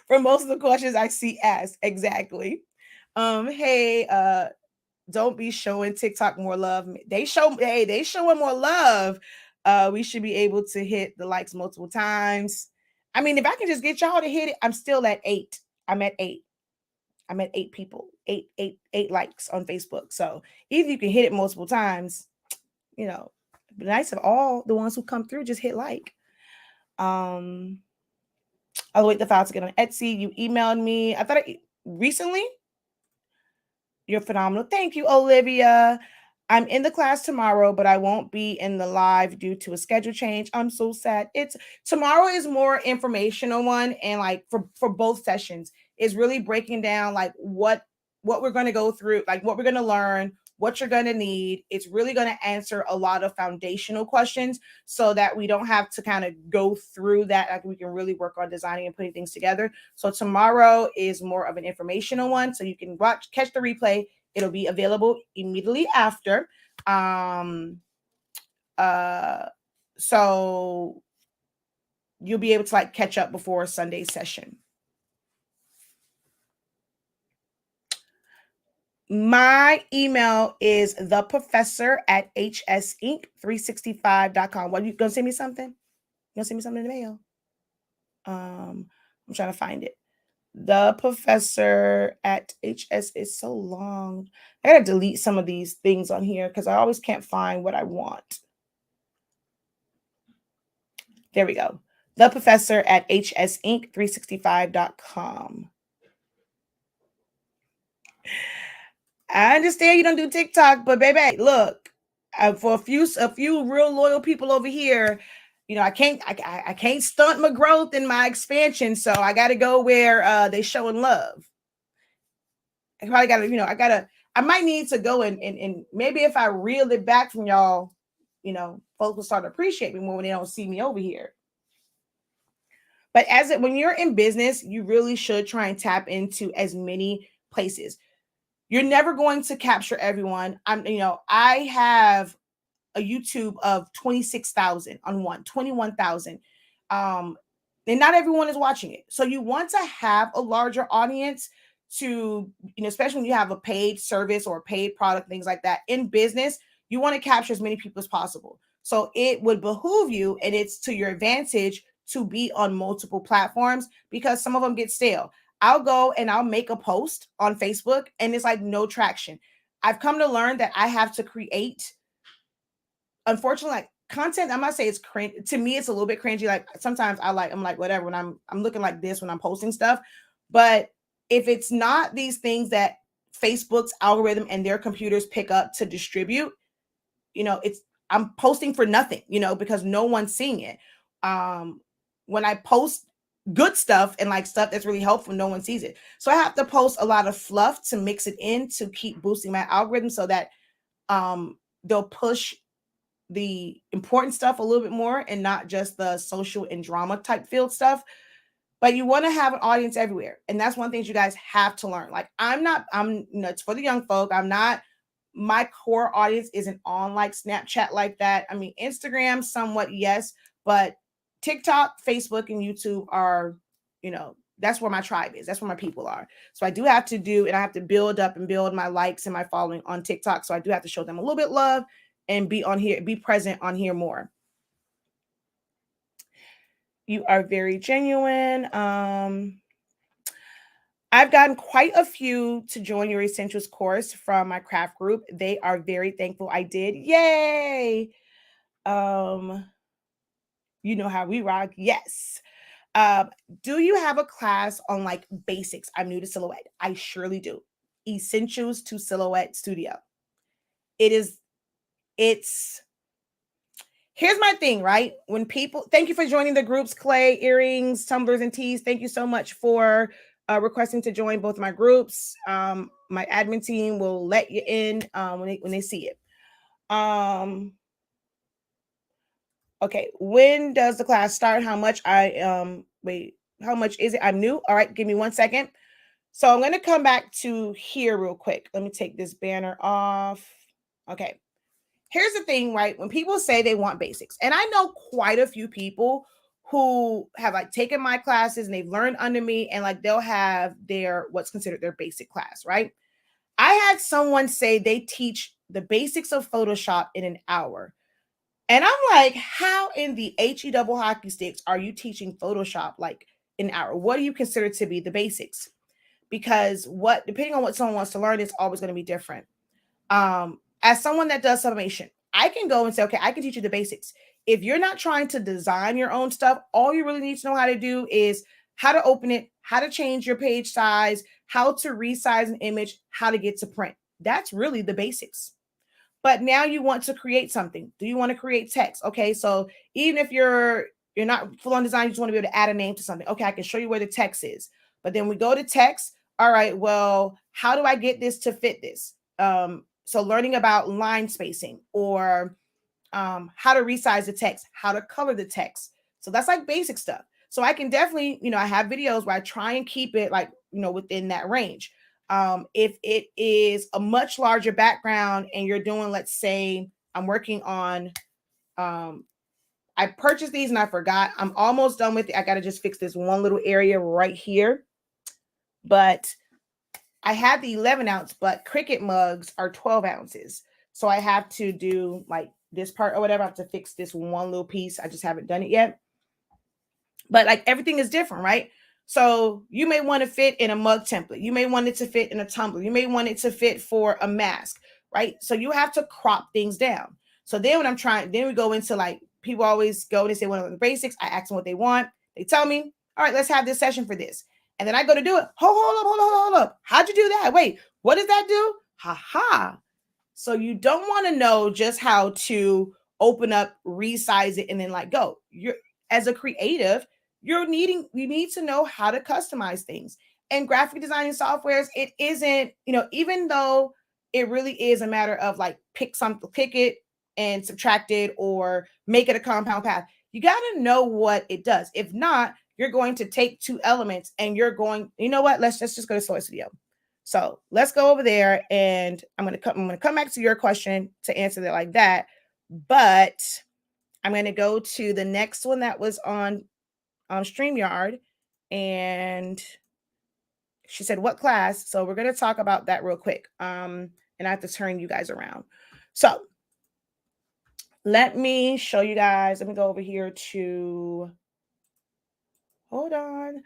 for most of the questions I see asked. Exactly. Hey, don't be showing TikTok more love. They showing more love. We should be able to hit the likes multiple times. I mean, if I can just get y'all to hit it, I'm still at 8. I'm at 8. I'm at 8 people, eight likes on Facebook. So if you can hit it multiple times, it'd be nice if all the ones who come through just hit like. I'll wait the file to get on Etsy. You emailed me. I thought recently. You're phenomenal. Thank you, Olivia. I'm in the class tomorrow, but I won't be in the live due to a schedule change. I'm so sad. It's tomorrow is more informational one, and like for both sessions is really breaking down like what we're going to go through, like what we're going to learn, what you're going to need. It's really going to answer a lot of foundational questions so that we don't have to kind of go through that. Like we can really work on designing and putting things together. So tomorrow is more of an informational one. So you can catch the replay. It'll be available immediately after. So you'll be able to like catch up before Sunday's session. My email is theprofessor@hsink365.com. What, you gonna send me something? You gonna send me something in the mail? I'm trying to find it. theprofessor@hs is so long. I gotta delete some of these things on here because I always can't find what I want. There we go. theprofessor@hsink365.com. I understand you don't do TikTok, but baby, look, for a few real loyal people over here, I can't stunt my growth and my expansion, so I got to go where they showing love. I probably got to, I might need to go and maybe if I reel it back from y'all, folks will start to appreciate me more when they don't see me over here. But when you're in business, you really should try and tap into as many places. You're never going to capture everyone. I have a YouTube of 26,000 on one, 21,000. And not everyone is watching it. So you want to have a larger audience to, especially when you have a paid service or a paid product, things like that. In business, you want to capture as many people as possible. So it would behoove you, and it's to your advantage to be on multiple platforms because some of them get stale. I'll go and I'll make a post on Facebook and it's like no traction. I've come to learn that I have to create, unfortunately, like content. I'm not saying it's cringe. To me, it's a little bit cringy. Like sometimes I'm like, whatever, when I'm looking like this when I'm posting stuff. But if it's not these things that Facebook's algorithm and their computers pick up to distribute, I'm posting for nothing, because no one's seeing it. When I post good stuff and like stuff that's really helpful, no one sees it. So I have to post a lot of fluff to mix it in to keep boosting my algorithm so that they'll push the important stuff a little bit more and not just the social and drama type field stuff. But you want to have an audience everywhere. And that's one thing you guys have to learn. Like it's for the young folk. My core audience isn't on like Snapchat like that. I mean, Instagram somewhat, yes, but TikTok, Facebook, and YouTube are, that's where my tribe is. That's where my people are. So I have to build up and build my likes and my following on TikTok. So I do have to show them a little bit love and be present on here more. You are very genuine. I've gotten quite a few to join your Essentials course from my craft group. They are very thankful I did. Yay! You know how we rock. Yes. Do you have a class on like basics? I'm new to silhouette. I surely do. Essentials to Silhouette Studio. Here's my thing, right? Thank you for joining the groups, Clay, Earrings, Tumblers, and Tees. Thank you so much for requesting to join both my groups. My admin team will let you in when they see it. Okay, when does the class start? How much how much is it? I'm new. All right, give me 1 second. So I'm going to come back to here real quick. Let me take this banner off. Okay. Here's the thing, right? When people say they want basics, and I know quite a few people who have like taken my classes and they've learned under me, and like they'll have what's considered their basic class, right? I had someone say they teach the basics of Photoshop in an hour. And I'm like, how in the HE double hockey sticks are you teaching Photoshop like an hour? What do you consider to be the basics? Because depending on what someone wants to learn, it's always going to be different. As someone that does sublimation, I can go and say, okay, I can teach you the basics. If you're not trying to design your own stuff, all you really need to know how to do is how to open it, how to change your page size, how to resize an image, how to get to print. That's really the basics. But now you want to create something. Do you want to create text? Okay, so even if you're not full on design, you just want to be able to add a name to something. Okay, I can show you where the text is. But then we go to text. All right, well, how do I get this to fit this? So learning about line spacing or how to resize the text, how to color the text. So that's like basic stuff. So I can definitely, I have videos where I try and keep it like, within that range. If it is a much larger background and you're doing, let's say I'm working on, I purchased these and I forgot. I'm almost done with it. I got to just fix this one little area right here. But I had the 11 ounce, but Cricut mugs are 12 ounces. So I have to do like this part or whatever. I have to fix this one little piece. I just haven't done it yet. But like everything is different, right? So you may want to fit in a mug template. You may want it to fit in a tumbler. You may want it to fit for a mask, right? So you have to crop things down. So then then we go into like, people always go and they say, what are the basics? I ask them what they want. They tell me, all right, let's have this session for this. And then I go to do it. Hold up. How'd you do that? Wait, what does that do? Ha. So you don't want to know just how to open up, resize it, and then like go. You're as a creative, you need to know how to customize things. And graphic designing softwares, it isn't, even though it really is a matter of like pick it and subtract it or make it a compound path. You got to know what it does. If not, you're going to take two elements and you're going, you know what? Let's just go to Source Studio. So let's go over there and I'm going to come back to your question to answer that like that. But I'm going to go to the next one that was on StreamYard, and she said, what class? So we're going to talk about that real quick. And I have to turn you guys around. So let me show you guys. Let me go over here to, hold on.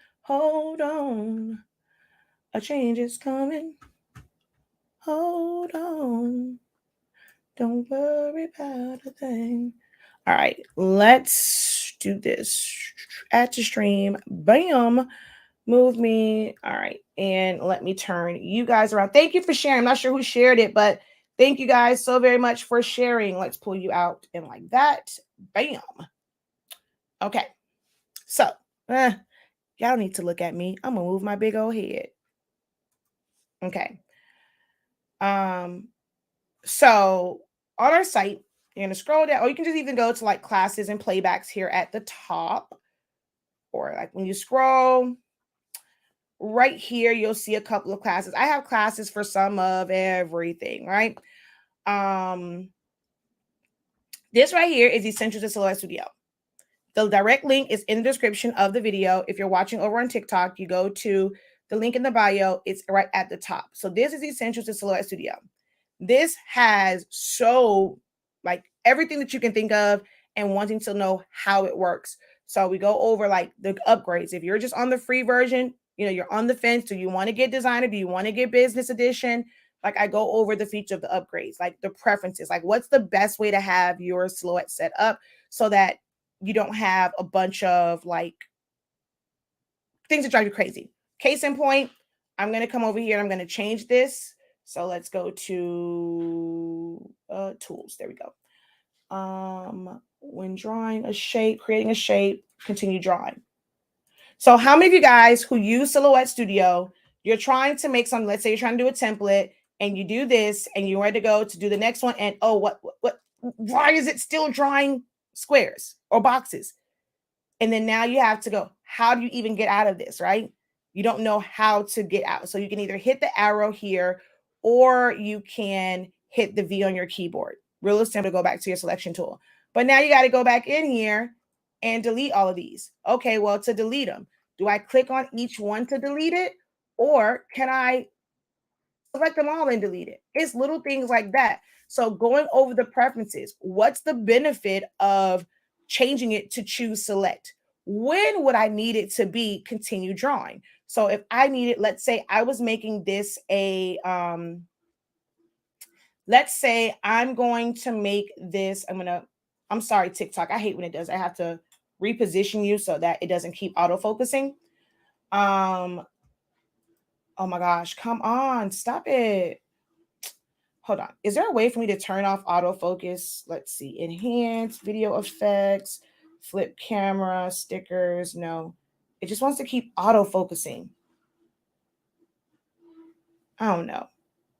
A change is coming. Hold on. Don't worry about a thing. All right, let's do this. Add to stream. Bam. Move me. All right. And let me turn you guys around. Thank you for sharing. I'm not sure who shared it, but thank you guys so very much for sharing. Let's pull you out and like that. Bam. Okay. So Y'all don't need to look at me. I'm gonna move my big old head. Okay. So on our site, you're gonna scroll down, or you can just even go to like classes and playbacks here at the top. Or like when you scroll right here, you'll see a couple of classes. I have classes for some of everything, right? This right here is Essentials to Silhouette Studio. The direct link is in the description of the video. If you're watching over on TikTok, you go to the link in the bio. It's right at the top. So this is Essentials to Silhouette Studio. This has like everything that you can think of and wanting to know how it works. So we go over like the upgrades. If you're just on the free version, you're on the fence. Do you want to get designer? Do you want to get business edition? Like I go over the feature of the upgrades, like the preferences, like what's the best way to have your silhouette set up so that you don't have a bunch of like things that drive you crazy. Case in point, I'm going to come over here and I'm going to change this. So let's go to tools. There we go. When drawing a shape, creating a shape, continue drawing. So how many of you guys who use Silhouette Studio, you're trying to make something, let's say you're trying to do a template and you do this and you're ready to go to do the next one. And why is it still drawing squares or boxes? And then now you have to go, how do you even get out of this, right? You don't know how to get out. So you can either hit the arrow here or you can hit the V on your keyboard. Real simple to go back to your selection tool. But now you got to go back in here and delete all of these. Okay, well, to delete them, do I click on each one to delete it? Or can I select them all and delete it? It's little things like that. So going over the preferences, what's the benefit of changing it to choose select? When would I need it to be continue drawing? So if I needed, let's say I was making this let's say I'm going to make this, I'm sorry, TikTok. I hate when it does. I have to reposition you so that it doesn't keep auto-focusing. Oh my gosh, come on, stop it. Hold on. Is there a way for me to turn off autofocus? Let's see. Enhance, video effects, flip camera, stickers. No, it just wants to keep autofocusing. I don't know.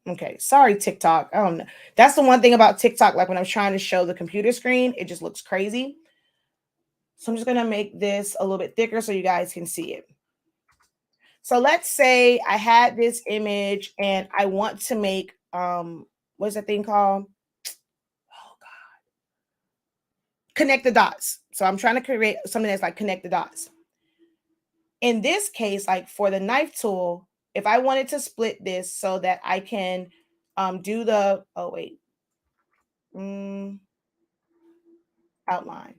Okay. Sorry, TikTok. I don't know. That's the one thing about TikTok. Like when I'm trying to show the computer screen, it just looks crazy. So I'm just going to make this a little bit thicker so you guys can see it. So let's say I had this image and I want to make, what's that thing called? Oh God. Connect the dots. So I'm trying to create something that's like connect the dots. In this case, like for the knife tool, if I wanted to split this so that I can do the, outline.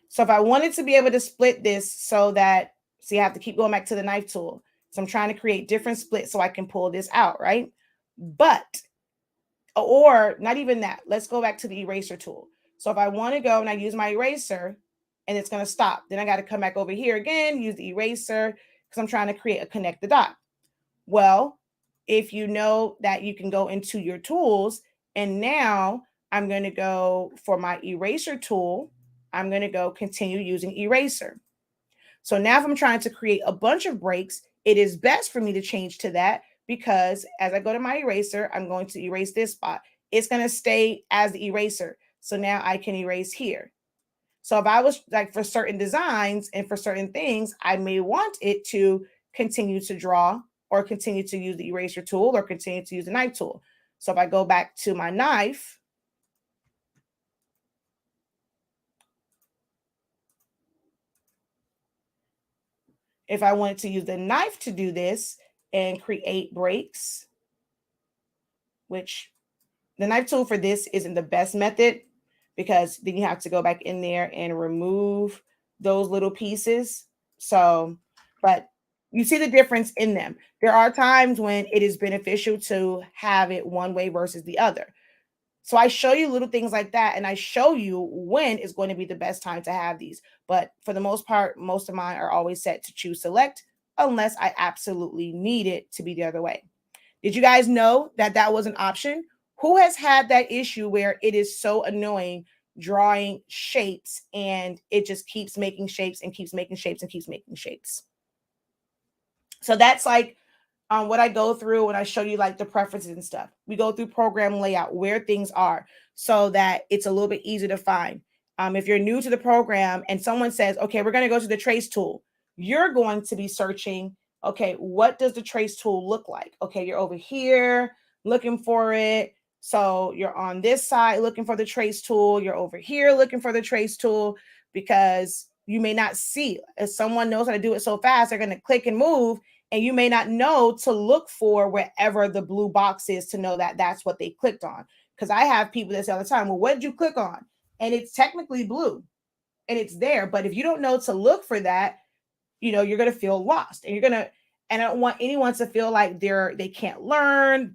So if I wanted to be able to split this so that, you have to keep going back to the knife tool. So I'm trying to create different splits so I can pull this out, right? But, or not even that. Let's go back to the eraser tool. So if I want to go and I use my eraser and it's going to stop, then I got to come back over here again, use the eraser because I'm trying to create a connect the dot. Well, if you know that you can go into your tools and now I'm going to go for my eraser tool, I'm going to go continue using eraser. So now if I'm trying to create a bunch of breaks, it is best for me to change to that because as I go to my eraser, I'm going to erase this spot. It's going to stay as the eraser. So now I can erase here. So if I was like for certain designs and for certain things, I may want it to continue to draw or continue to use the eraser tool or continue to use the knife tool. So if I go back to my knife, if I wanted to use the knife to do this and create breaks, which the knife tool for this isn't the best method because then you have to go back in there and remove those little pieces. So, but you see the difference in them. There are times when it is beneficial to have it one way versus the other. So I show you little things like that, and I show you when is going to be the best time to have these. But for the most part, most of mine are always set to choose select unless I absolutely need it to be the other way. Did you guys know that that was an option? Who has had that issue where it is so annoying drawing shapes, and it just keeps making shapes and keeps making shapes and keeps making shapes. So that's like what I go through when I show you like the preferences and stuff. We go through program layout, where things are, so that it's a little bit easier to find. If you're new to the program and someone says, okay, we're going to go to the trace tool, you're going to be searching, okay, what does the trace tool look like? Okay, you're over here looking for it. So you're on this side looking for the trace tool. You're over here looking for the trace tool, because you may not see. If someone knows how to do it so fast, they're going to click and move, and you may not know to look for wherever the blue box is to know that that's what they clicked on. Because I have people that say all the time, well, what did you click on? And it's technically blue and it's there. But if you don't know to look for that, you're going to feel lost, and and I don't want anyone to feel like they can't learn.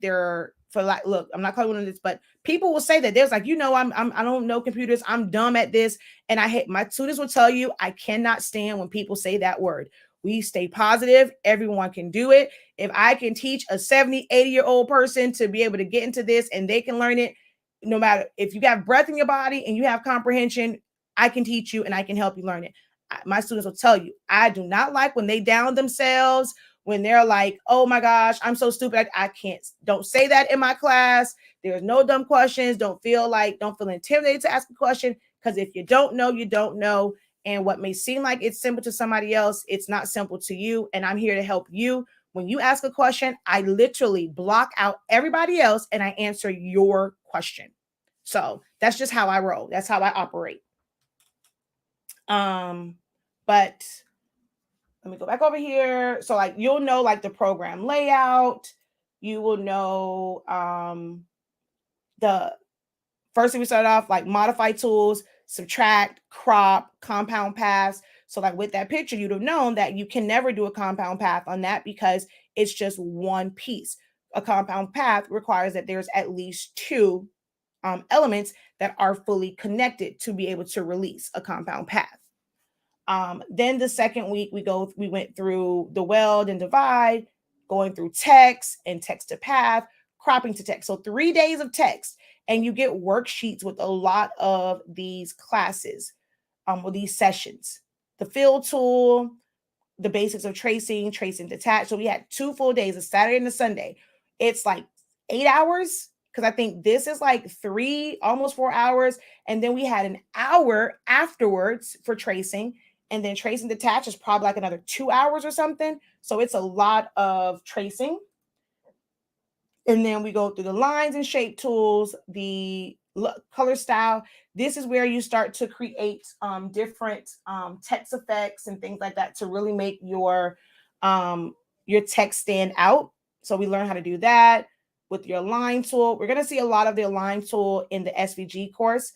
Look, I'm not calling this, but people will say that there's like, I don't know computers. I'm dumb at this. And I hate, my students will tell you, I cannot stand when people say that word. We stay positive. Everyone can do it. If I can teach a 70, 80-year-old person to be able to get into this and they can learn it, no matter if you have breath in your body and you have comprehension, I can teach you and I can help you learn it. My students will tell you, I do not like when they down themselves, when they're like, oh my gosh, I'm so stupid. I can't, don't say that in my class. There's no dumb questions. Don't feel intimidated to ask a question, because if you don't know, you don't know. And what may seem like it's simple to somebody else, it's not simple to you. And I'm here to help you. When you ask a question, I literally block out everybody else and I answer your question. So that's just how I roll. That's how I operate. But let me go back over here. So like, you'll know like the program layout. You will know the first thing we started off, like modify tools, subtract, crop, compound paths. So like with that picture, you'd have known that you can never do a compound path on that because it's just one piece. A compound path requires that there's at least two elements that are fully connected to be able to release a compound path. Then the second week we went through the weld and divide, going through text and text to path, cropping to text. So 3 days of text, and you get worksheets with a lot of these classes, with these sessions. The fill tool, the basics of tracing detach. So we had 2 full days, a Saturday and a Sunday. It's like 8 hours, because I think this is like 3, almost 4 hours. And then we had an hour afterwards for tracing. And then tracing detach is probably like another 2 hours or something. So it's a lot of tracing. And then we go through the lines and shape tools, the color style. This is where you start to create different text effects and things like that to really make your text stand out. So we learn how to do that with your align tool. We're going to see a lot of the align tool in the SVG course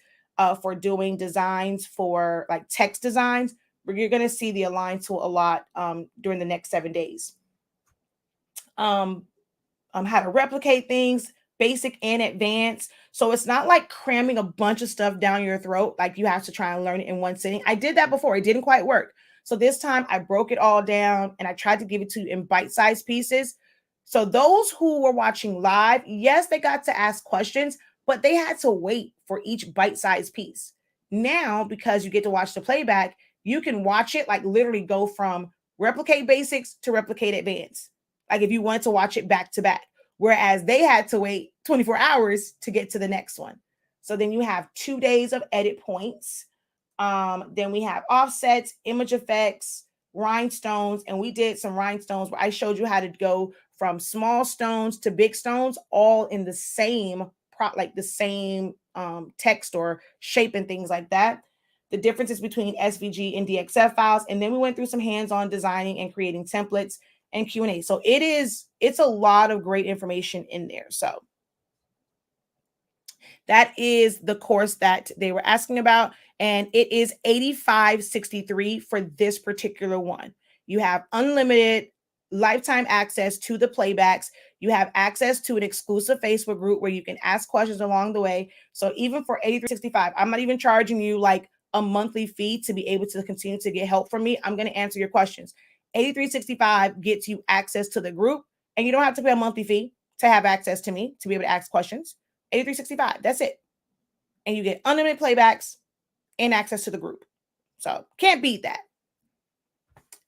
for doing designs for like text designs. You're going to see the align tool a lot during the next 7 days. How to replicate things, basic and advanced. So it's not like cramming a bunch of stuff down your throat, like you have to try and learn it in one sitting. I did that before. It didn't quite work. So this time I broke it all down and I tried to give it to you in bite-sized pieces. So those who were watching live, yes, they got to ask questions, but they had to wait for each bite-sized piece. Now, because you get to watch the playback, you can watch it, like literally go from replicate basics to replicate advanced. Like if you wanted to watch it back to back, whereas they had to wait 24 hours to get to the next one. So then you have 2 days of edit points. Then we have offsets, image effects, rhinestones. And we did some rhinestones where I showed you how to go from small stones to big stones, all in the same text or shape and things like that. The differences between SVG and DXF files. And then we went through some hands-on designing and creating templates and Q&A. So it's a lot of great information in there. So that is the course that they were asking about. And it is $85.63 for this particular one. You have unlimited lifetime access to the playbacks. You have access to an exclusive Facebook group where you can ask questions along the way. So even for $83.65, I'm not even charging you like a monthly fee to be able to continue to get help from me. I'm going to answer your questions. $83.65 gets you access to the group, and you don't have to pay a monthly fee to have access to me to be able to ask questions. $83.65. That's it. and you get unlimited playbacks and access to the group. So can't beat that.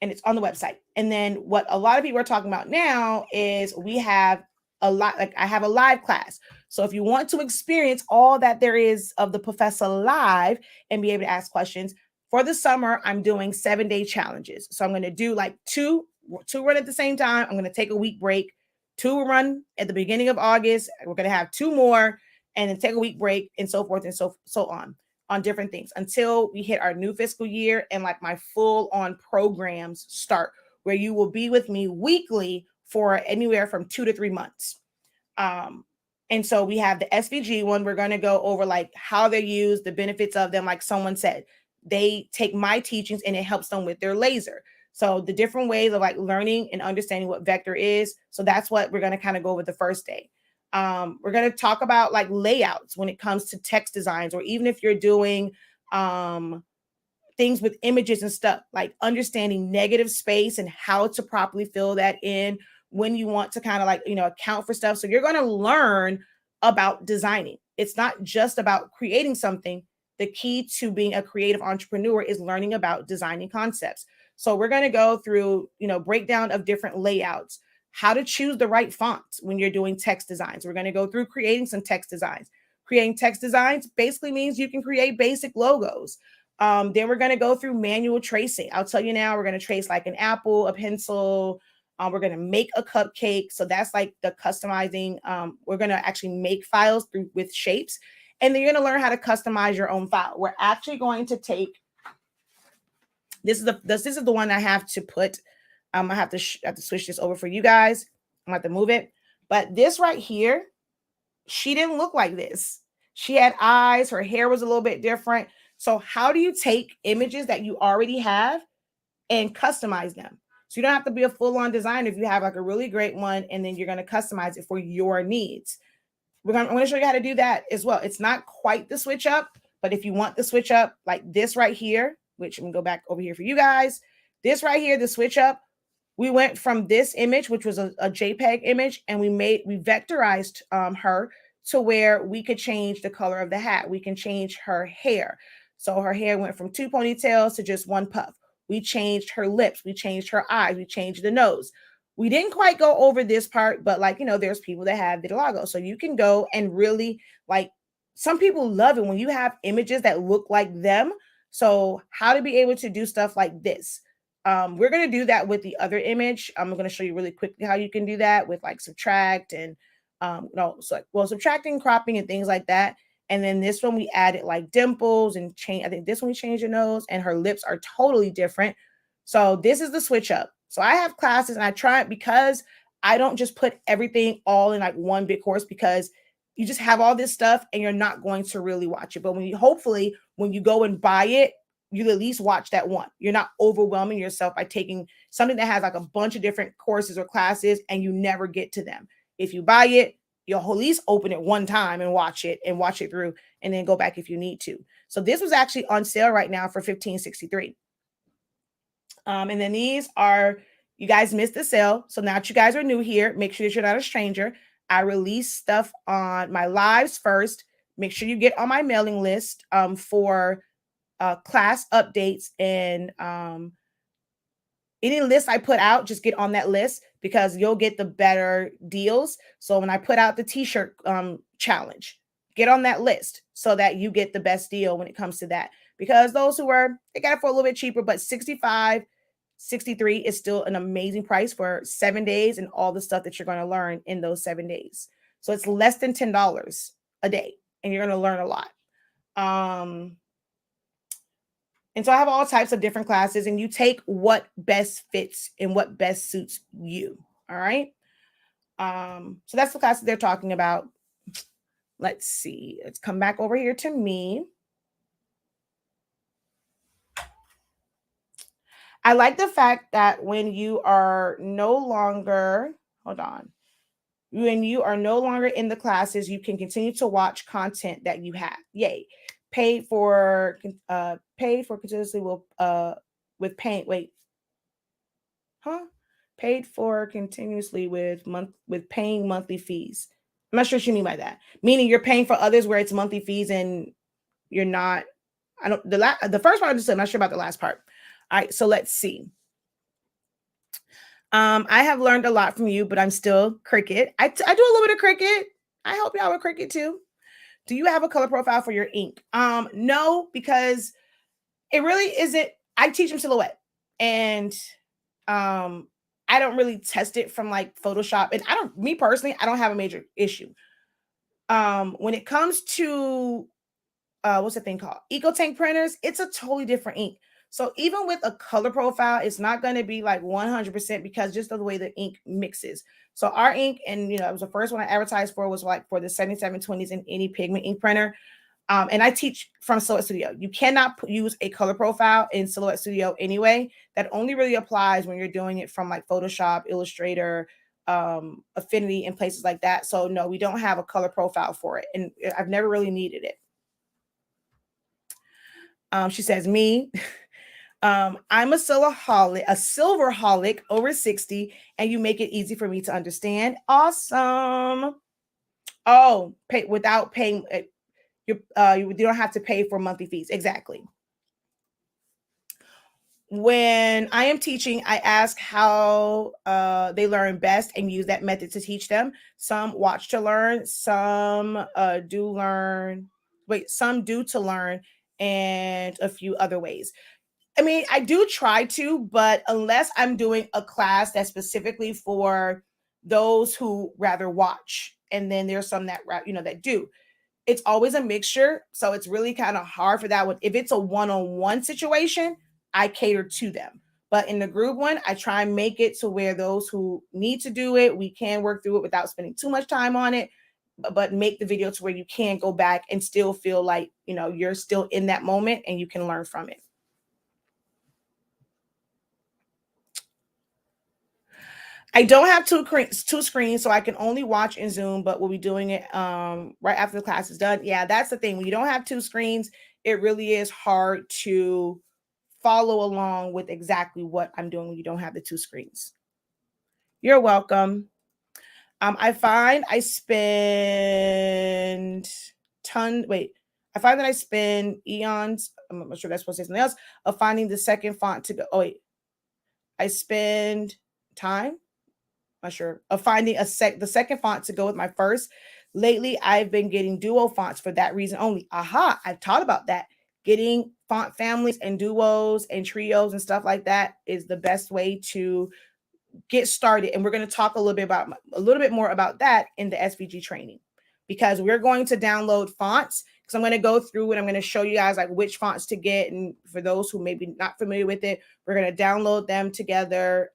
And it's on the website. And then what a lot of people are talking about now is we have a lot, like I have a live class. So if you want to experience all that there is of the professor live and be able to ask questions for the summer, I'm doing 7-day challenges. So I'm going to do like two run at the same time. I'm going to take a week break, 2 run at the beginning of August. We're going to have 2 more and then take a week break and so forth and so on different things until we hit our new fiscal year and like my full on programs start, where you will be with me weekly for anywhere from 2 to 3 months. And so we have the SVG one. We're going to go over like how they're used, the benefits of them. Like someone said, they take my teachings and it helps them with their laser. So the different ways of like learning and understanding what vector is. So that's what we're going to kind of go over the first day. We're going to talk about like layouts when it comes to text designs, or even if you're doing things with images and stuff, like understanding negative space and how to properly fill that in when you want to kind of like, account for stuff. So you're going to learn about designing. It's not just about creating something. The key to being a creative entrepreneur is learning about designing concepts. So we're going to go through, breakdown of different layouts, how to choose the right fonts when you're doing text designs. We're going to go through creating some text designs. Creating text designs basically means you can create basic logos. Then we're going to go through manual tracing. I'll tell you now, we're going to trace like an apple, a pencil. We're going to make a cupcake. So that's like the customizing. We're going to actually make files with shapes. And then you're going to learn how to customize your own file. We're actually going to take, this is the one I have to put. I have to switch this over for you guys. I'm going to have to move it. But this right here, she didn't look like this. She had eyes. Her hair was a little bit different. So how do you take images that you already have and customize them? So you don't have to be a full-on designer if you have like a really great one, and then you're going to customize it for your needs. I'm going to show you how to do that as well. It's not quite the switch up, but if you want the switch up like this right here, which I'm going to go back over here for you guys, this right here, the switch up, we went from this image, which was a JPEG image, and we vectorized her to where we could change the color of the hat. We can change her hair. So her hair went from 2 ponytails to just 1 puff. We changed her lips. We changed her eyes. We changed the nose. We didn't quite go over this part, but like, there's people that have vitiligo. So you can go and really like, some people love it when you have images that look like them. So how to be able to do stuff like this. We're going to do that with the other image. I'm going to show you really quickly how you can do that with like subtract and subtracting, cropping and things like that. And then this one we added like dimples and change. I think this one we changed her nose, and her lips are totally different. So this is the switch up. So I have classes and I try it because I don't just put everything all in like one big course, because you just have all this stuff and you're not going to really watch it. But when you go and buy it, you at least watch that one. You're not overwhelming yourself by taking something that has like a bunch of different courses or classes and you never get to them. If you buy it, you'll at least open it one time and watch it through, and then go back if you need to. So this was actually on sale right now for $15.63. And then these are, you guys missed the sale. So now that you guys are new here, make sure that you're not a stranger. I release stuff on my lives first. Make sure you get on my mailing list for class updates, and any list I put out, just get on that list because you'll get the better deals. So when I put out the t-shirt challenge, get on that list so that you get the best deal when it comes to that. Because those who they got it for a little bit cheaper, but $65.63 is still an amazing price for 7 days and all the stuff that you're going to learn in those 7 days. So it's less than $10 a day, and you're going to learn a lot. And so I have all types of different classes, and you take what best fits and what best suits you. All right. So that's the classes they're talking about. Let's see. Let's come back over here to me. I like the fact that when you are no longer, when you are no longer in the classes, you can continue to watch content that you have. Yay. Paid for continuously with paying. Wait, paid for continuously with paying monthly fees. I'm not sure what you mean by that. Meaning you're paying for others where it's monthly fees and you're not, I don't, the first part I understood, I'm not sure about the last part. All right, so let's see. I have learned a lot from you, but I'm still Cricut. I do a little bit of Cricut. I help y'all with Cricut too. Do you have a color profile for your ink? No, because it really isn't. I teach them Silhouette, and um, I don't really test it from like Photoshop. And I don't, me personally, I don't have a major issue. When it comes to what's the thing called? EcoTank printers, it's a totally different ink. So even with a color profile, it's not going to be like 100% because just of the way the ink mixes. So our ink, and it was the first one I advertised for, was like for the 7720s and any pigment ink printer. And I teach from Silhouette Studio. You cannot use a color profile in Silhouette Studio anyway. That only really applies when you're doing it from like Photoshop, Illustrator, Affinity, and places like that. So no, we don't have a color profile for it, and I've never really needed it. She says, me. I'm a silverholic over 60, and you make it easy for me to understand. Awesome. Oh, pay without paying. You don't have to pay for monthly fees. Exactly. When I am teaching, I ask how they learn best and use that method to teach them. Some watch to learn, some do learn. Wait, some do to learn, and a few other ways. I mean, I do try to, but unless I'm doing a class that's specifically for those who rather watch, and then there's some that that do. It's always a mixture, so it's really kind of hard for that one. If it's a one-on-one situation, I cater to them. But in the group one, I try and make it to where those who need to do it, we can work through it without spending too much time on it, but make the video to where you can go back and still feel like, you're still in that moment and you can learn from it. I don't have two screens, so I can only watch in Zoom, but we'll be doing it right after the class is done. Yeah, that's the thing. When you don't have two screens, it really is hard to follow along with exactly what I'm doing when you don't have the two screens. You're welcome. I find I spend I find that I spend eons, I'm not sure that's supposed to say something else, of finding the second font to go. Oh wait. I spend time not sure of finding the second font to go with my first. Lately, I've been getting duo fonts for that reason only. Aha, I've taught about that. Getting font families and duos and trios and stuff like that is the best way to get started. And we're going to talk a little bit more about that in the SVG training, because we're going to download fonts. Because I'm going to go through and I'm going to show you guys like which fonts to get. And for those who may be not familiar with it, we're going to download them together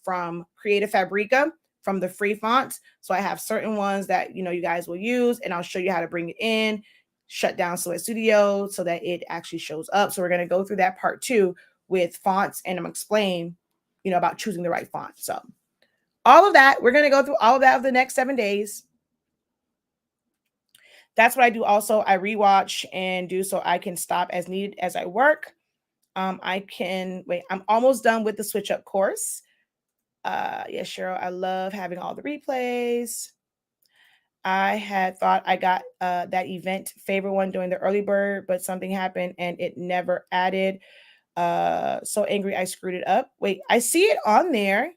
from Creative Fabrica, from the free fonts. So I have certain ones that you guys will use, and I'll show you how to bring it in, shut down Silhouette Studio so that it actually shows up. So we're going to go through that part too with fonts, and I'm going to explain about choosing the right font. So all of that, we're going to go through all of that over the next 7 days. That's what I do. Also, I rewatch and do so I can stop as needed as I work. I can wait. I'm almost done with the switch up course. Yes, Cheryl, I love having all the replays. I had thought I got that event favor one during the early bird, but something happened and it never added. So angry I screwed it up. Wait, I see it on there.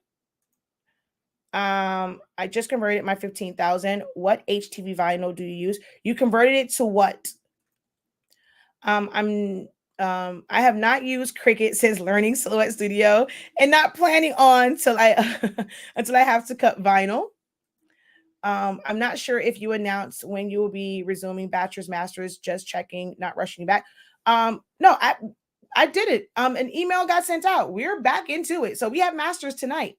I just converted my 15,000. What HTV vinyl do you use? You converted it to what? I have not used Cricut since learning Silhouette Studio, and not planning on till until I have to cut vinyl. I'm not sure if you announced when you will be resuming bachelor's, master's. Just checking, not rushing back. No, I did it. An email got sent out. We're back into it. So we have masters tonight.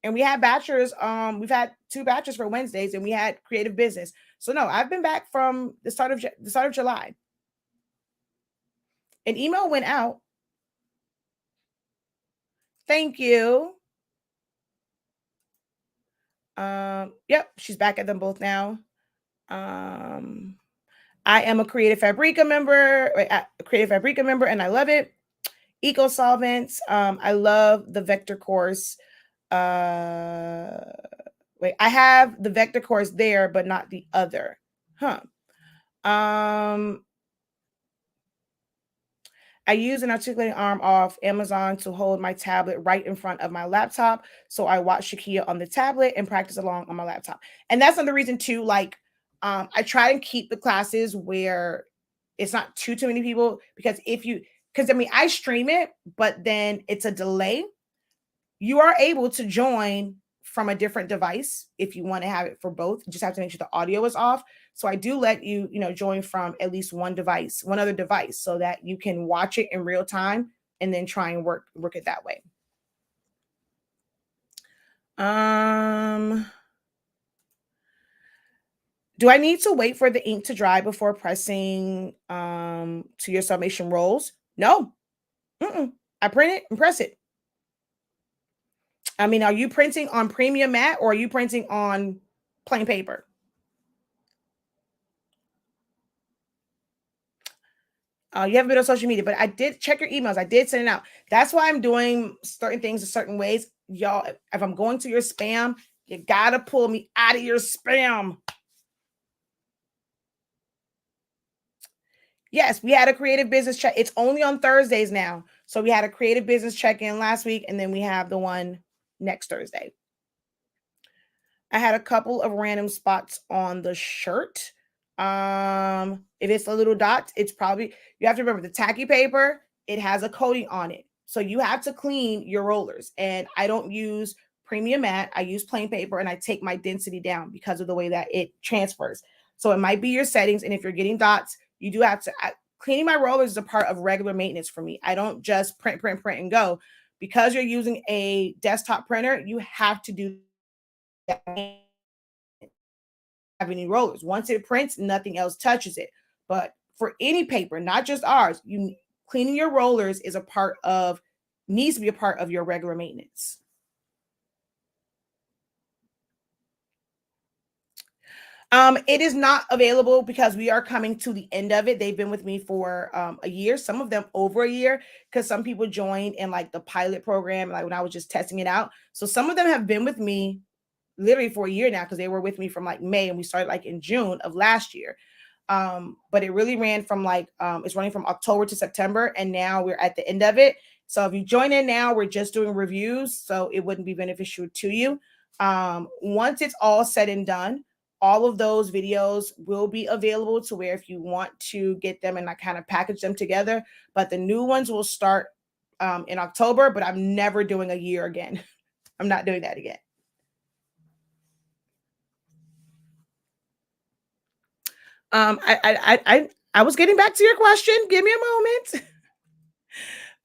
And we had bachelors. We've had 2 bachelors for Wednesdays, and we had creative business. So no, I've been back from the start of July. An email went out. Thank you. Yep, she's back at them both now. I am a Creative Fabrica member, and I love it. Eco Solvents. I love the vector course. Wait, I have the vector course there, but not the other. Huh. I use an articulating arm off Amazon to hold my tablet right in front of my laptop. So I watch Shakia on the tablet and practice along on my laptop. And that's another reason too, like I try and keep the classes where it's not too many people, because because I mean I stream it, but then it's a delay. You are able to join from a different device if you want to have it for both. You just have to make sure the audio is off. So I do let you, join from at least one device, one other device, so that you can watch it in real time and then try and work it that way. Do I need to wait for the ink to dry before pressing to your sublimation rolls? No. Mm-mm. I print it and press it. I mean, are you printing on premium matte or are you printing on plain paper? You haven't been on social media, but I did check your emails. I did send it out. That's why I'm doing certain things in certain ways. Y'all, if I'm going to your spam, you gotta pull me out of your spam. Yes, we had a creative business check. It's only on Thursdays now. So we had a creative business check-in last week, and then we have the one next Thursday. I had a couple of random spots on the shirt. If it's a little dots, it's probably, you have to remember the tacky paper, it has a coating on it. So you have to clean your rollers. And I don't use premium matte. I use plain paper and I take my density down because of the way that it transfers. So it might be your settings. And if you're getting dots, you do have to, cleaning my rollers is a part of regular maintenance for me. I don't just print, and go. Because you're using a desktop printer, you have to do that. Have any rollers. Once it prints, nothing else touches it. But for any paper, not just ours, you cleaning your rollers is a part of, needs to be a part of your regular maintenance. It is not available because we are coming to the end of it. They've been with me for a year, some of them over a year, because some people joined in like the pilot program, like when I was just testing it out. So some of them have been with me literally for a year now, because they were with me from like May and we started like in June of last year. But it really ran from like it's running from October to September, and now we're at the end of it. So if you join in now, we're just doing reviews, so it wouldn't be beneficial to you. Once it's all said and done, all of those videos will be available to where if you want to get them and like kind of package them together. But the new ones will start in October, but I'm never doing a year again. I'm not doing that again. I was getting back to your question. Give me a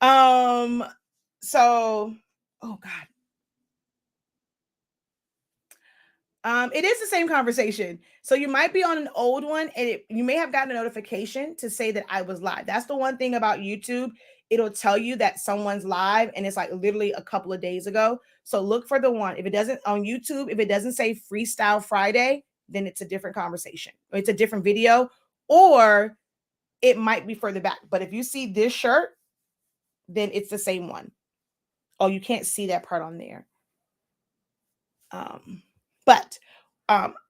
moment. So, oh God. It is the same conversation. So you might be on an old one and you may have gotten a notification to say that I was live. That's the one thing about YouTube. It'll tell you that someone's live and it's like literally a couple of days ago. So look for the one. If it doesn't on YouTube, if it doesn't say Freestyle Friday, then it's a different conversation. Or it's a different video, or it might be further back. But if you see this shirt, then it's the same one. Oh, you can't see that part on there. But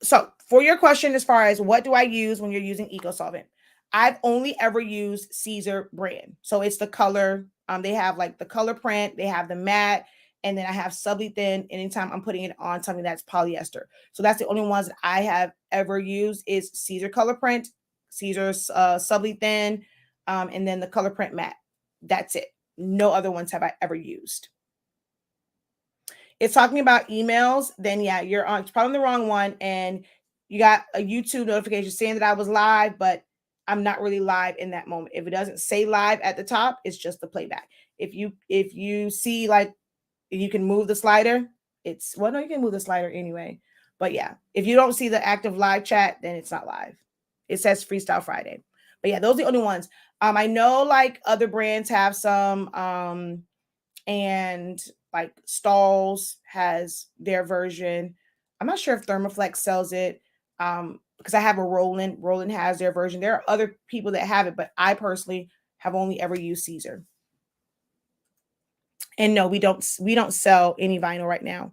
so for your question, as far as what do I use when you're using Eco Solvent, I've only ever used Caesar brand. So it's the color. They have like the color print, they have the matte, and then I have Subli Thin. Anytime I'm putting it on something that's polyester. So that's the only ones that I have ever used is Caesar color print, Caesar's Subli Thin, and then the color print matte. That's it. No other ones have I ever used. It's talking about emails, then yeah, you're on, it's probably the wrong one. And you got a YouTube notification saying that I was live, but I'm not really live in that moment. If it doesn't say live at the top, it's just the playback. If you see like you can move the slider, it's well, no, you can move the slider anyway. But yeah, if you don't see the active live chat, then it's not live. It says Freestyle Friday. But yeah, those are the only ones. I know like other brands have some and like Stalls has their version. I'm not sure if Thermoflex sells it because I have a Roland. Roland has their version. There are other people that have it, but I personally have only ever used Caesar. And no, we don't sell any vinyl right now.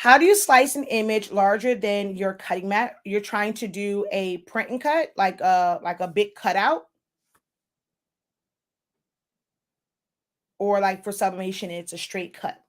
How do you slice an image larger than your cutting mat? You're trying to do a print and cut, like a big cutout, or like for sublimation, it's a straight cut.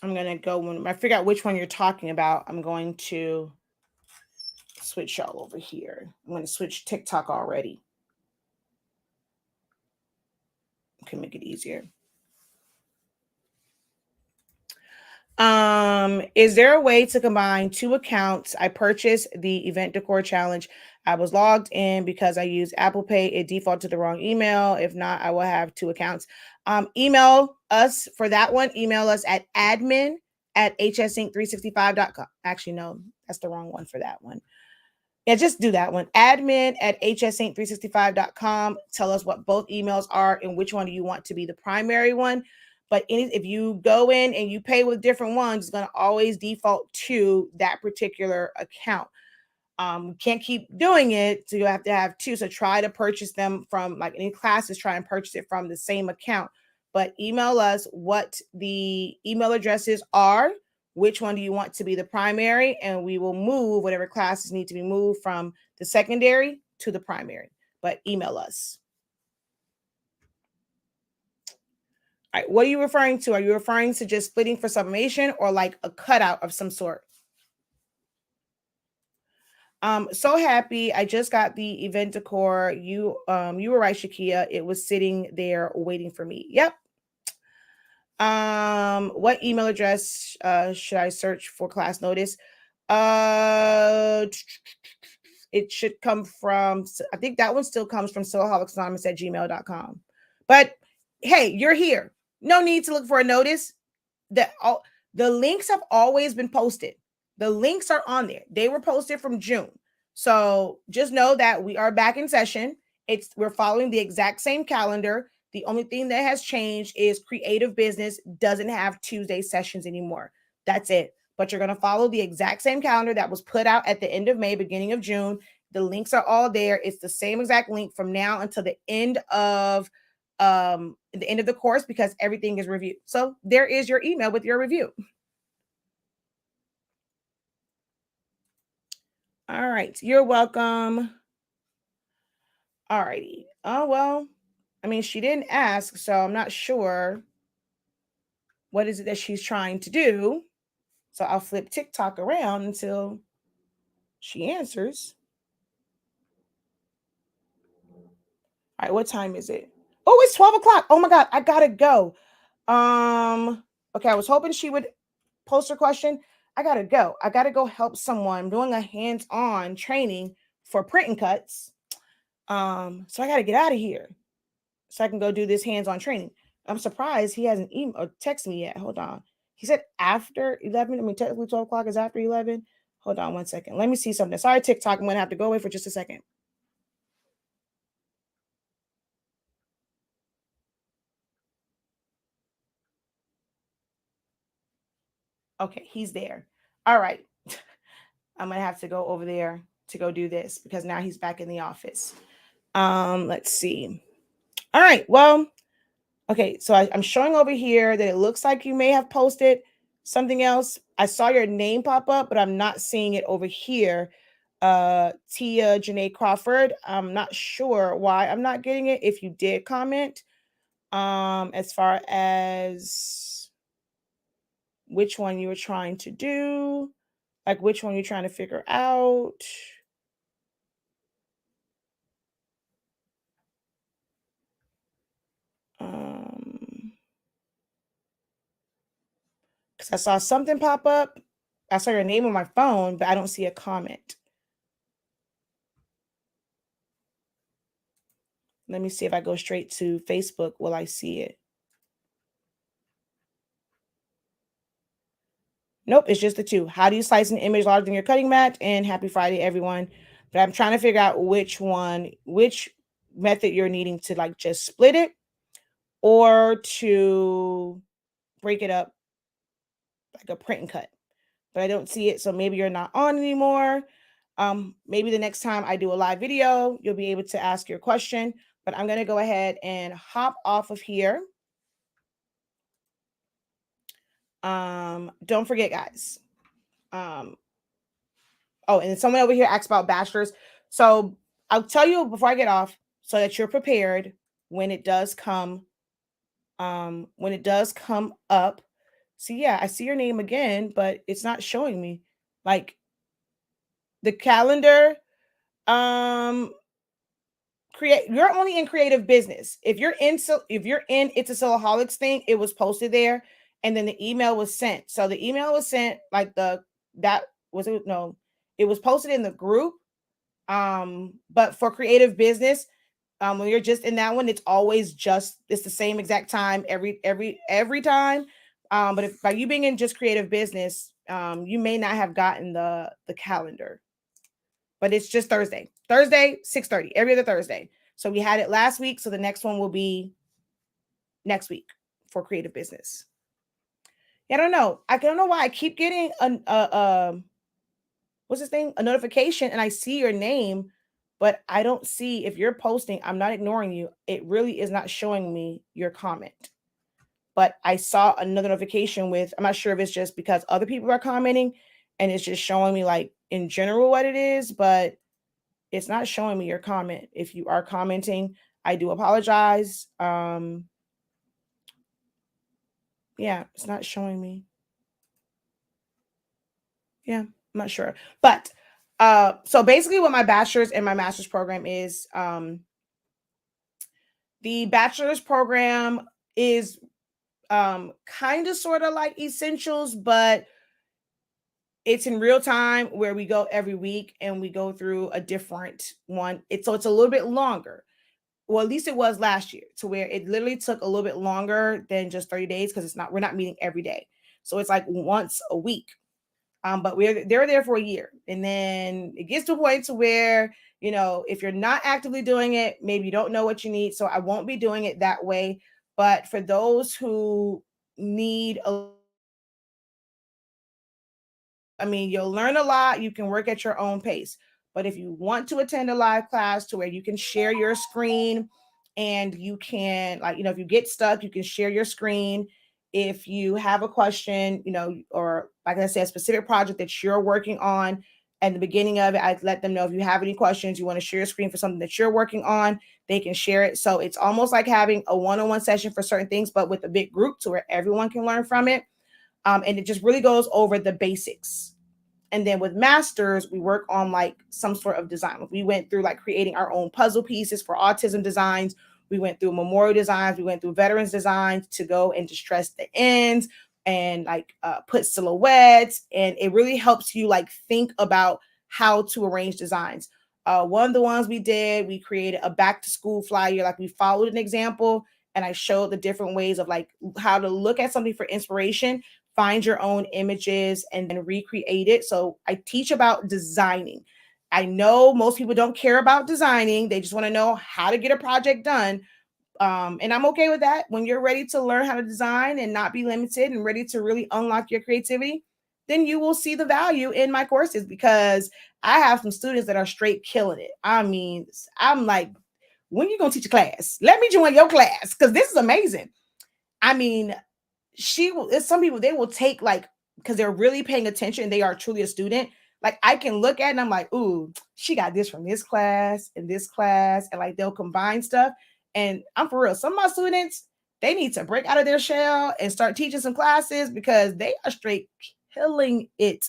I'm gonna go when I figure out which one you're talking about. I'm going to switch y'all over here. I'm going to switch TikTok already. Can make it easier. Is there a way to combine two accounts? I purchased the event decor challenge. I was logged in because I used Apple Pay. It defaulted to the wrong email. If not, I will have two accounts. Email us for that one. Email us at admin@hsync365.com. Actually, no, that's the wrong one for that one. Yeah, just do that one. Admin@hsync365.com. Tell us what both emails are and which one do you want to be the primary one. But if you go in and you pay with different ones, it's going to always default to that particular account. Can't keep doing it, so you have to have two. So try to purchase them from, like, any classes, try and purchase it from the same account. But email us what the email addresses are, which one do you want to be the primary, and we will move whatever classes need to be moved from the secondary to the primary. But email us. All right, what are you referring to? Are you referring to just splitting for sublimation, or like a cutout of some sort? So happy. I just got the event decor. You were right, Shakia. It was sitting there waiting for me. Yep. What email address should I search for class notice? It should come from, I think that one still comes from soulholics@gmail.com. But hey, you're here. No need to look for a notice. The links have always been posted. The links are on there. They were posted from June. So just know that we are back in session. We're following the exact same calendar. The only thing that has changed is Creative Business doesn't have Tuesday sessions anymore. That's it. But you're going to follow the exact same calendar that was put out at the end of May, beginning of June. The links are all there. It's the same exact link from now until the end of the course, because everything is reviewed. So there is your email with your review. All right. You're welcome. All righty. Oh, well, I mean, she didn't ask, so I'm not sure what is it that she's trying to do. So I'll flip TikTok around until she answers. All right. What time is it? Oh, it's 12 o'clock. Oh my God. I gotta go. Okay. I was hoping she would post her question. I gotta go. I gotta go help someone. I'm doing a hands-on training for print and cuts. So I gotta get out of here so I can go do this hands-on training. I'm surprised he hasn't emailed or texted me yet. Hold on. He said after 11. I mean, technically 12 o'clock is after 11. Hold on 1 second. Let me see something. Sorry, TikTok. I'm gonna have to go away for just a second. Okay, he's there. All right. I'm gonna have to go over there to go do this because now he's back in the office. Let's see. All right. Well, okay, so I'm showing over here that it looks like you may have posted something else. I saw your name pop up, but I'm not seeing it over here. Tia Janae Crawford. I'm not sure why I'm not getting it. If you did comment, as far as which one you were trying to do, like which one you're trying to figure out. Because I saw something pop up. I saw your name on my phone, but I don't see a comment. Let me see if I go straight to Facebook. Will I see it? Nope, it's just the two. How do you slice an image larger than your cutting mat? And happy Friday, everyone. But I'm trying to figure out which method you're needing to like just split it or to break it up like a print and cut. But I don't see it, so maybe you're not on anymore. Maybe the next time I do a live video, you'll be able to ask your question. But I'm going to go ahead and hop off of here. Don't forget, guys. Oh, and someone over here asked about bachelors. So I'll tell you before I get off so that you're prepared when it does come. When it does come up. See, yeah, I see your name again, but it's not showing me. Like the calendar, you're only in creative business. If you're in It's a Soloholics thing, it was posted there, and then the email was sent. So the email was sent like it was posted in the group. But for creative business, when you're just in that one, it's the same exact time every time. But if by you being in just creative business, you may not have gotten the calendar. But it's just Thursday, 6:30, every other Thursday. So we had it last week. So the next one will be next week for creative business. Yeah, I don't know. I don't know why I keep getting a notification, and I see your name, but I don't see if you're posting. I'm not ignoring you. It really is not showing me your comment. But I saw another notification I'm not sure if it's just because other people are commenting and it's just showing me like in general what it is, but it's not showing me your comment. If you are commenting, I do apologize. Yeah, it's not showing me. Yeah, I'm not sure. But so basically what my bachelor's and my master's program is, the bachelor's program is kind of sort of like essentials, but it's in real time where we go every week and we go through a different one. It's a little bit longer. Well, at least it was last year, to where it literally took a little bit longer than just 30 days because we're not meeting every day. So it's like once a week. But they're there for a year. And then it gets to a point to where, if you're not actively doing it, maybe you don't know what you need. So I won't be doing it that way. But for those who need you'll learn a lot. You can work at your own pace. But if you want to attend a live class to where you can share your screen and you can, if you get stuck, you can share your screen. If you have a question, or like I said, a specific project that you're working on, at the beginning of it, I let them know if you have any questions, you want to share your screen for something that you're working on, they can share it. So it's almost like having a one-on-one session for certain things, but with a big group to where everyone can learn from it. And it just really goes over the basics. And then with masters, we work on like some sort of design. We went through like creating our own puzzle pieces for autism designs. We went through memorial designs. We went through veterans designs to go and distress the ends and like put silhouettes. And it really helps you like think about how to arrange designs. One of the ones we did, we created a back to school flyer. Like we followed an example and I showed the different ways of like how to look at something for inspiration, find your own images, and then recreate it. So I teach about designing. I know most people don't care about designing. They just want to know how to get a project done. And I'm okay with that. When you're ready to learn how to design and not be limited and ready to really unlock your creativity, then you will see the value in my courses, because I have some students that are straight killing it. I'm like, when you going to teach a class? Let me join your class, because this is amazing. Some people, they will take like, because they're really paying attention, they are truly a student. Like I can look at it and I'm like, ooh, she got this from this class and this class, and like they'll combine stuff. And I'm for real, some of my students, they need to break out of their shell and start teaching some classes, because they are straight killing it.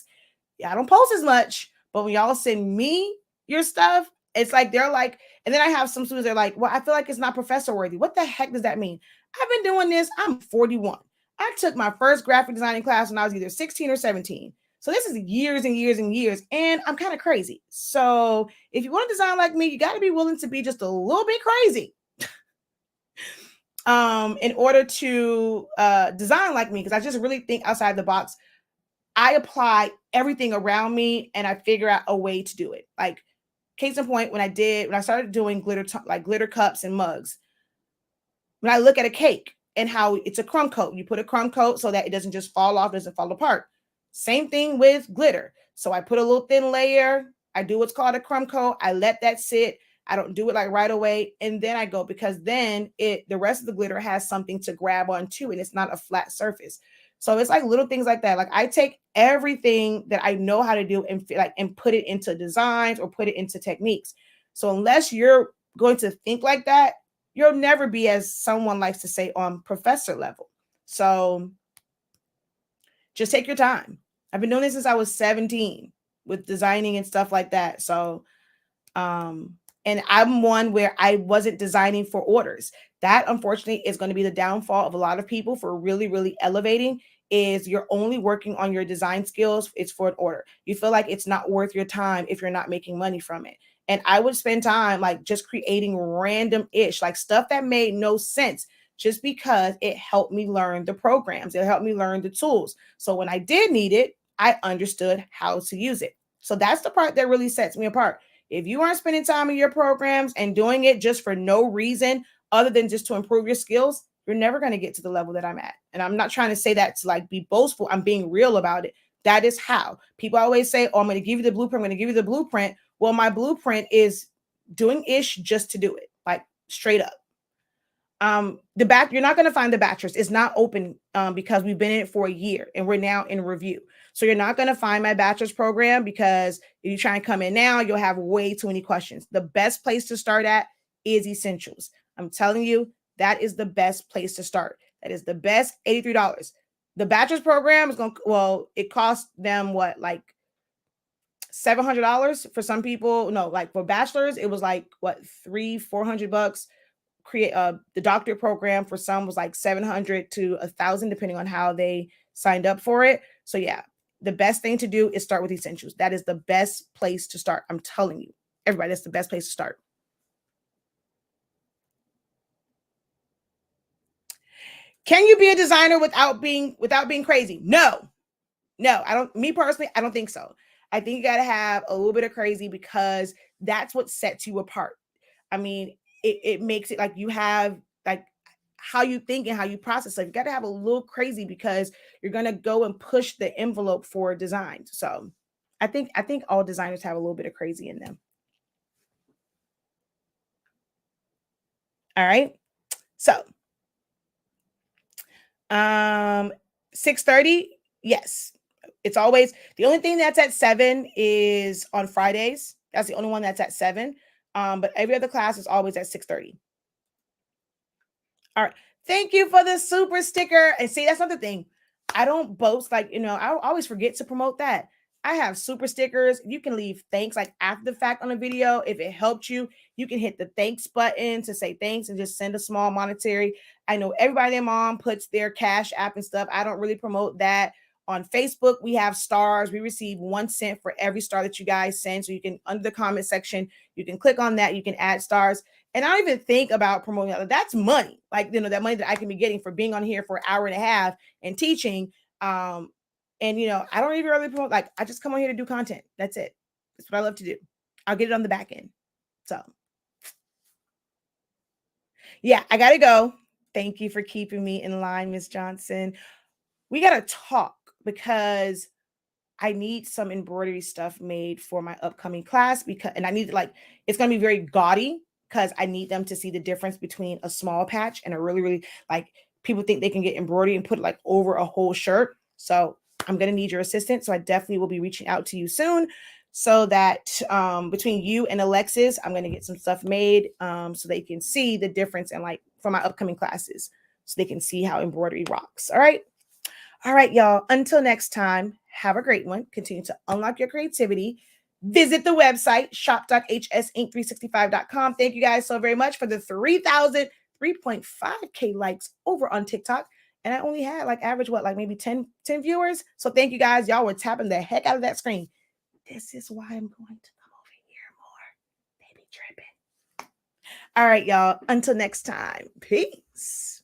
Yeah, I don't post as much, but when y'all send me your stuff, it's like they're like, and then I have some students that are like, well, I feel like it's not professor worthy. What the heck does that mean? I've been doing this. I'm 41. I took my first graphic designing class when I was either 16 or 17. So this is years and years and years, and I'm kind of crazy. So if you want to design like me, you got to be willing to be just a little bit crazy in order to design like me, because I just really think outside the box. I apply everything around me and I figure out a way to do it. Like, case in point, when I started doing glitter cups and mugs, when I look at a cake and how it's a crumb coat, you put a crumb coat so that it doesn't just fall off, doesn't fall apart. Same thing with glitter. So I put a little thin layer. I do what's called a crumb coat. I let that sit. I don't do it like right away. And then I go, because then the rest of the glitter has something to grab onto and it's not a flat surface. So it's like little things like that. Like, I take everything that I know how to do and put it into designs or put it into techniques. So unless you're going to think like that, you'll never be, as someone likes to say, on professor level. So just take your time. I've been doing this since I was 17 with designing and stuff like that. So, and I'm one where I wasn't designing for orders. That, unfortunately, is going to be the downfall of a lot of people for really, really elevating, is you're only working on your design skills. It's for an order. You feel like it's not worth your time if you're not making money from it. And I would spend time like just creating random-ish, like stuff that made no sense, just because it helped me learn the programs. It helped me learn the tools. So when I did need it, I understood how to use it. So that's the part that really sets me apart. If you aren't spending time in your programs and doing it just for no reason other than just to improve your skills, you're never going to get to the level that I'm at. And I'm not trying to say that to like be boastful. I'm being real about it. That is how. People always say, oh, I'm going to give you the blueprint. I'm going to give you the blueprint. Well, my blueprint is doing ish just to do it, like straight up. You're not going to find the bachelor's. It's not open because we've been in it for a year and we're now in review. So you're not going to find my bachelor's program, because if you try and come in now, you'll have way too many questions. The best place to start at is Essentials. I'm telling you, that is the best place to start. That is the best, $83. The bachelor's program is it costs them what, like $700 for some people. No, like for bachelor's, it was like what, $300-400. Create the doctorate program for some was like 700 to 1,000, depending on how they signed up for it. So yeah, the best thing to do is start with Essentials. That is the best place to start. I'm telling you, everybody, that's the best place to start. Can you be a designer without being crazy? No, I don't. Me personally, I don't think so. I think you got to have a little bit of crazy, because that's what sets you apart. I mean, it makes it like you have like how you think and how you process. So you got to have a little crazy, because you're going to go and push the envelope for design. So I think all designers have a little bit of crazy in them. All right. So 6:30, yes. It's always, the only thing that's at 7 is on Fridays. That's the only one that's at 7. But every other class is always at 6:30. All right. Thank you for the super sticker. And see, that's another thing. I don't boast, like, I always forget to promote that. I have super stickers. You can leave thanks like after the fact on a video. If it helped you, you can hit the thanks button to say thanks and just send a small monetary. I know everybody, their mom puts their Cash App and stuff. I don't really promote that. On Facebook, we have stars. We receive 1 cent for every star that you guys send. So you can, under the comment section, you can click on that. You can add stars. And I don't even think about promoting that. That's money. Like, that money that I can be getting for being on here for an hour and a half and teaching. And, I don't even really promote. Like, I just come on here to do content. That's it. That's what I love to do. I'll get it on the back end. So, yeah, I got to go. Thank you for keeping me in line, Miss Johnson. We got to talk, because I need some embroidery stuff made for my upcoming class, and I need it's going to be very gaudy, because I need them to see the difference between a small patch and a really, really, like, people think they can get embroidery and put it like over a whole shirt. So I'm going to need your assistance. So I definitely will be reaching out to you soon, so that between you and Alexis, I'm going to get some stuff made so they can see the difference, and like for my upcoming classes, so they can see how embroidery rocks. All right. All right, y'all. Until next time, have a great one. Continue to unlock your creativity. Visit the website, shop.hsink365.com. Thank you guys so very much for the 3.5K likes over on TikTok. And I only had average, maybe 10 viewers. So thank you guys. Y'all were tapping the heck out of that screen. This is why I'm going to come over here more. Baby tripping. All right, y'all. Until next time. Peace.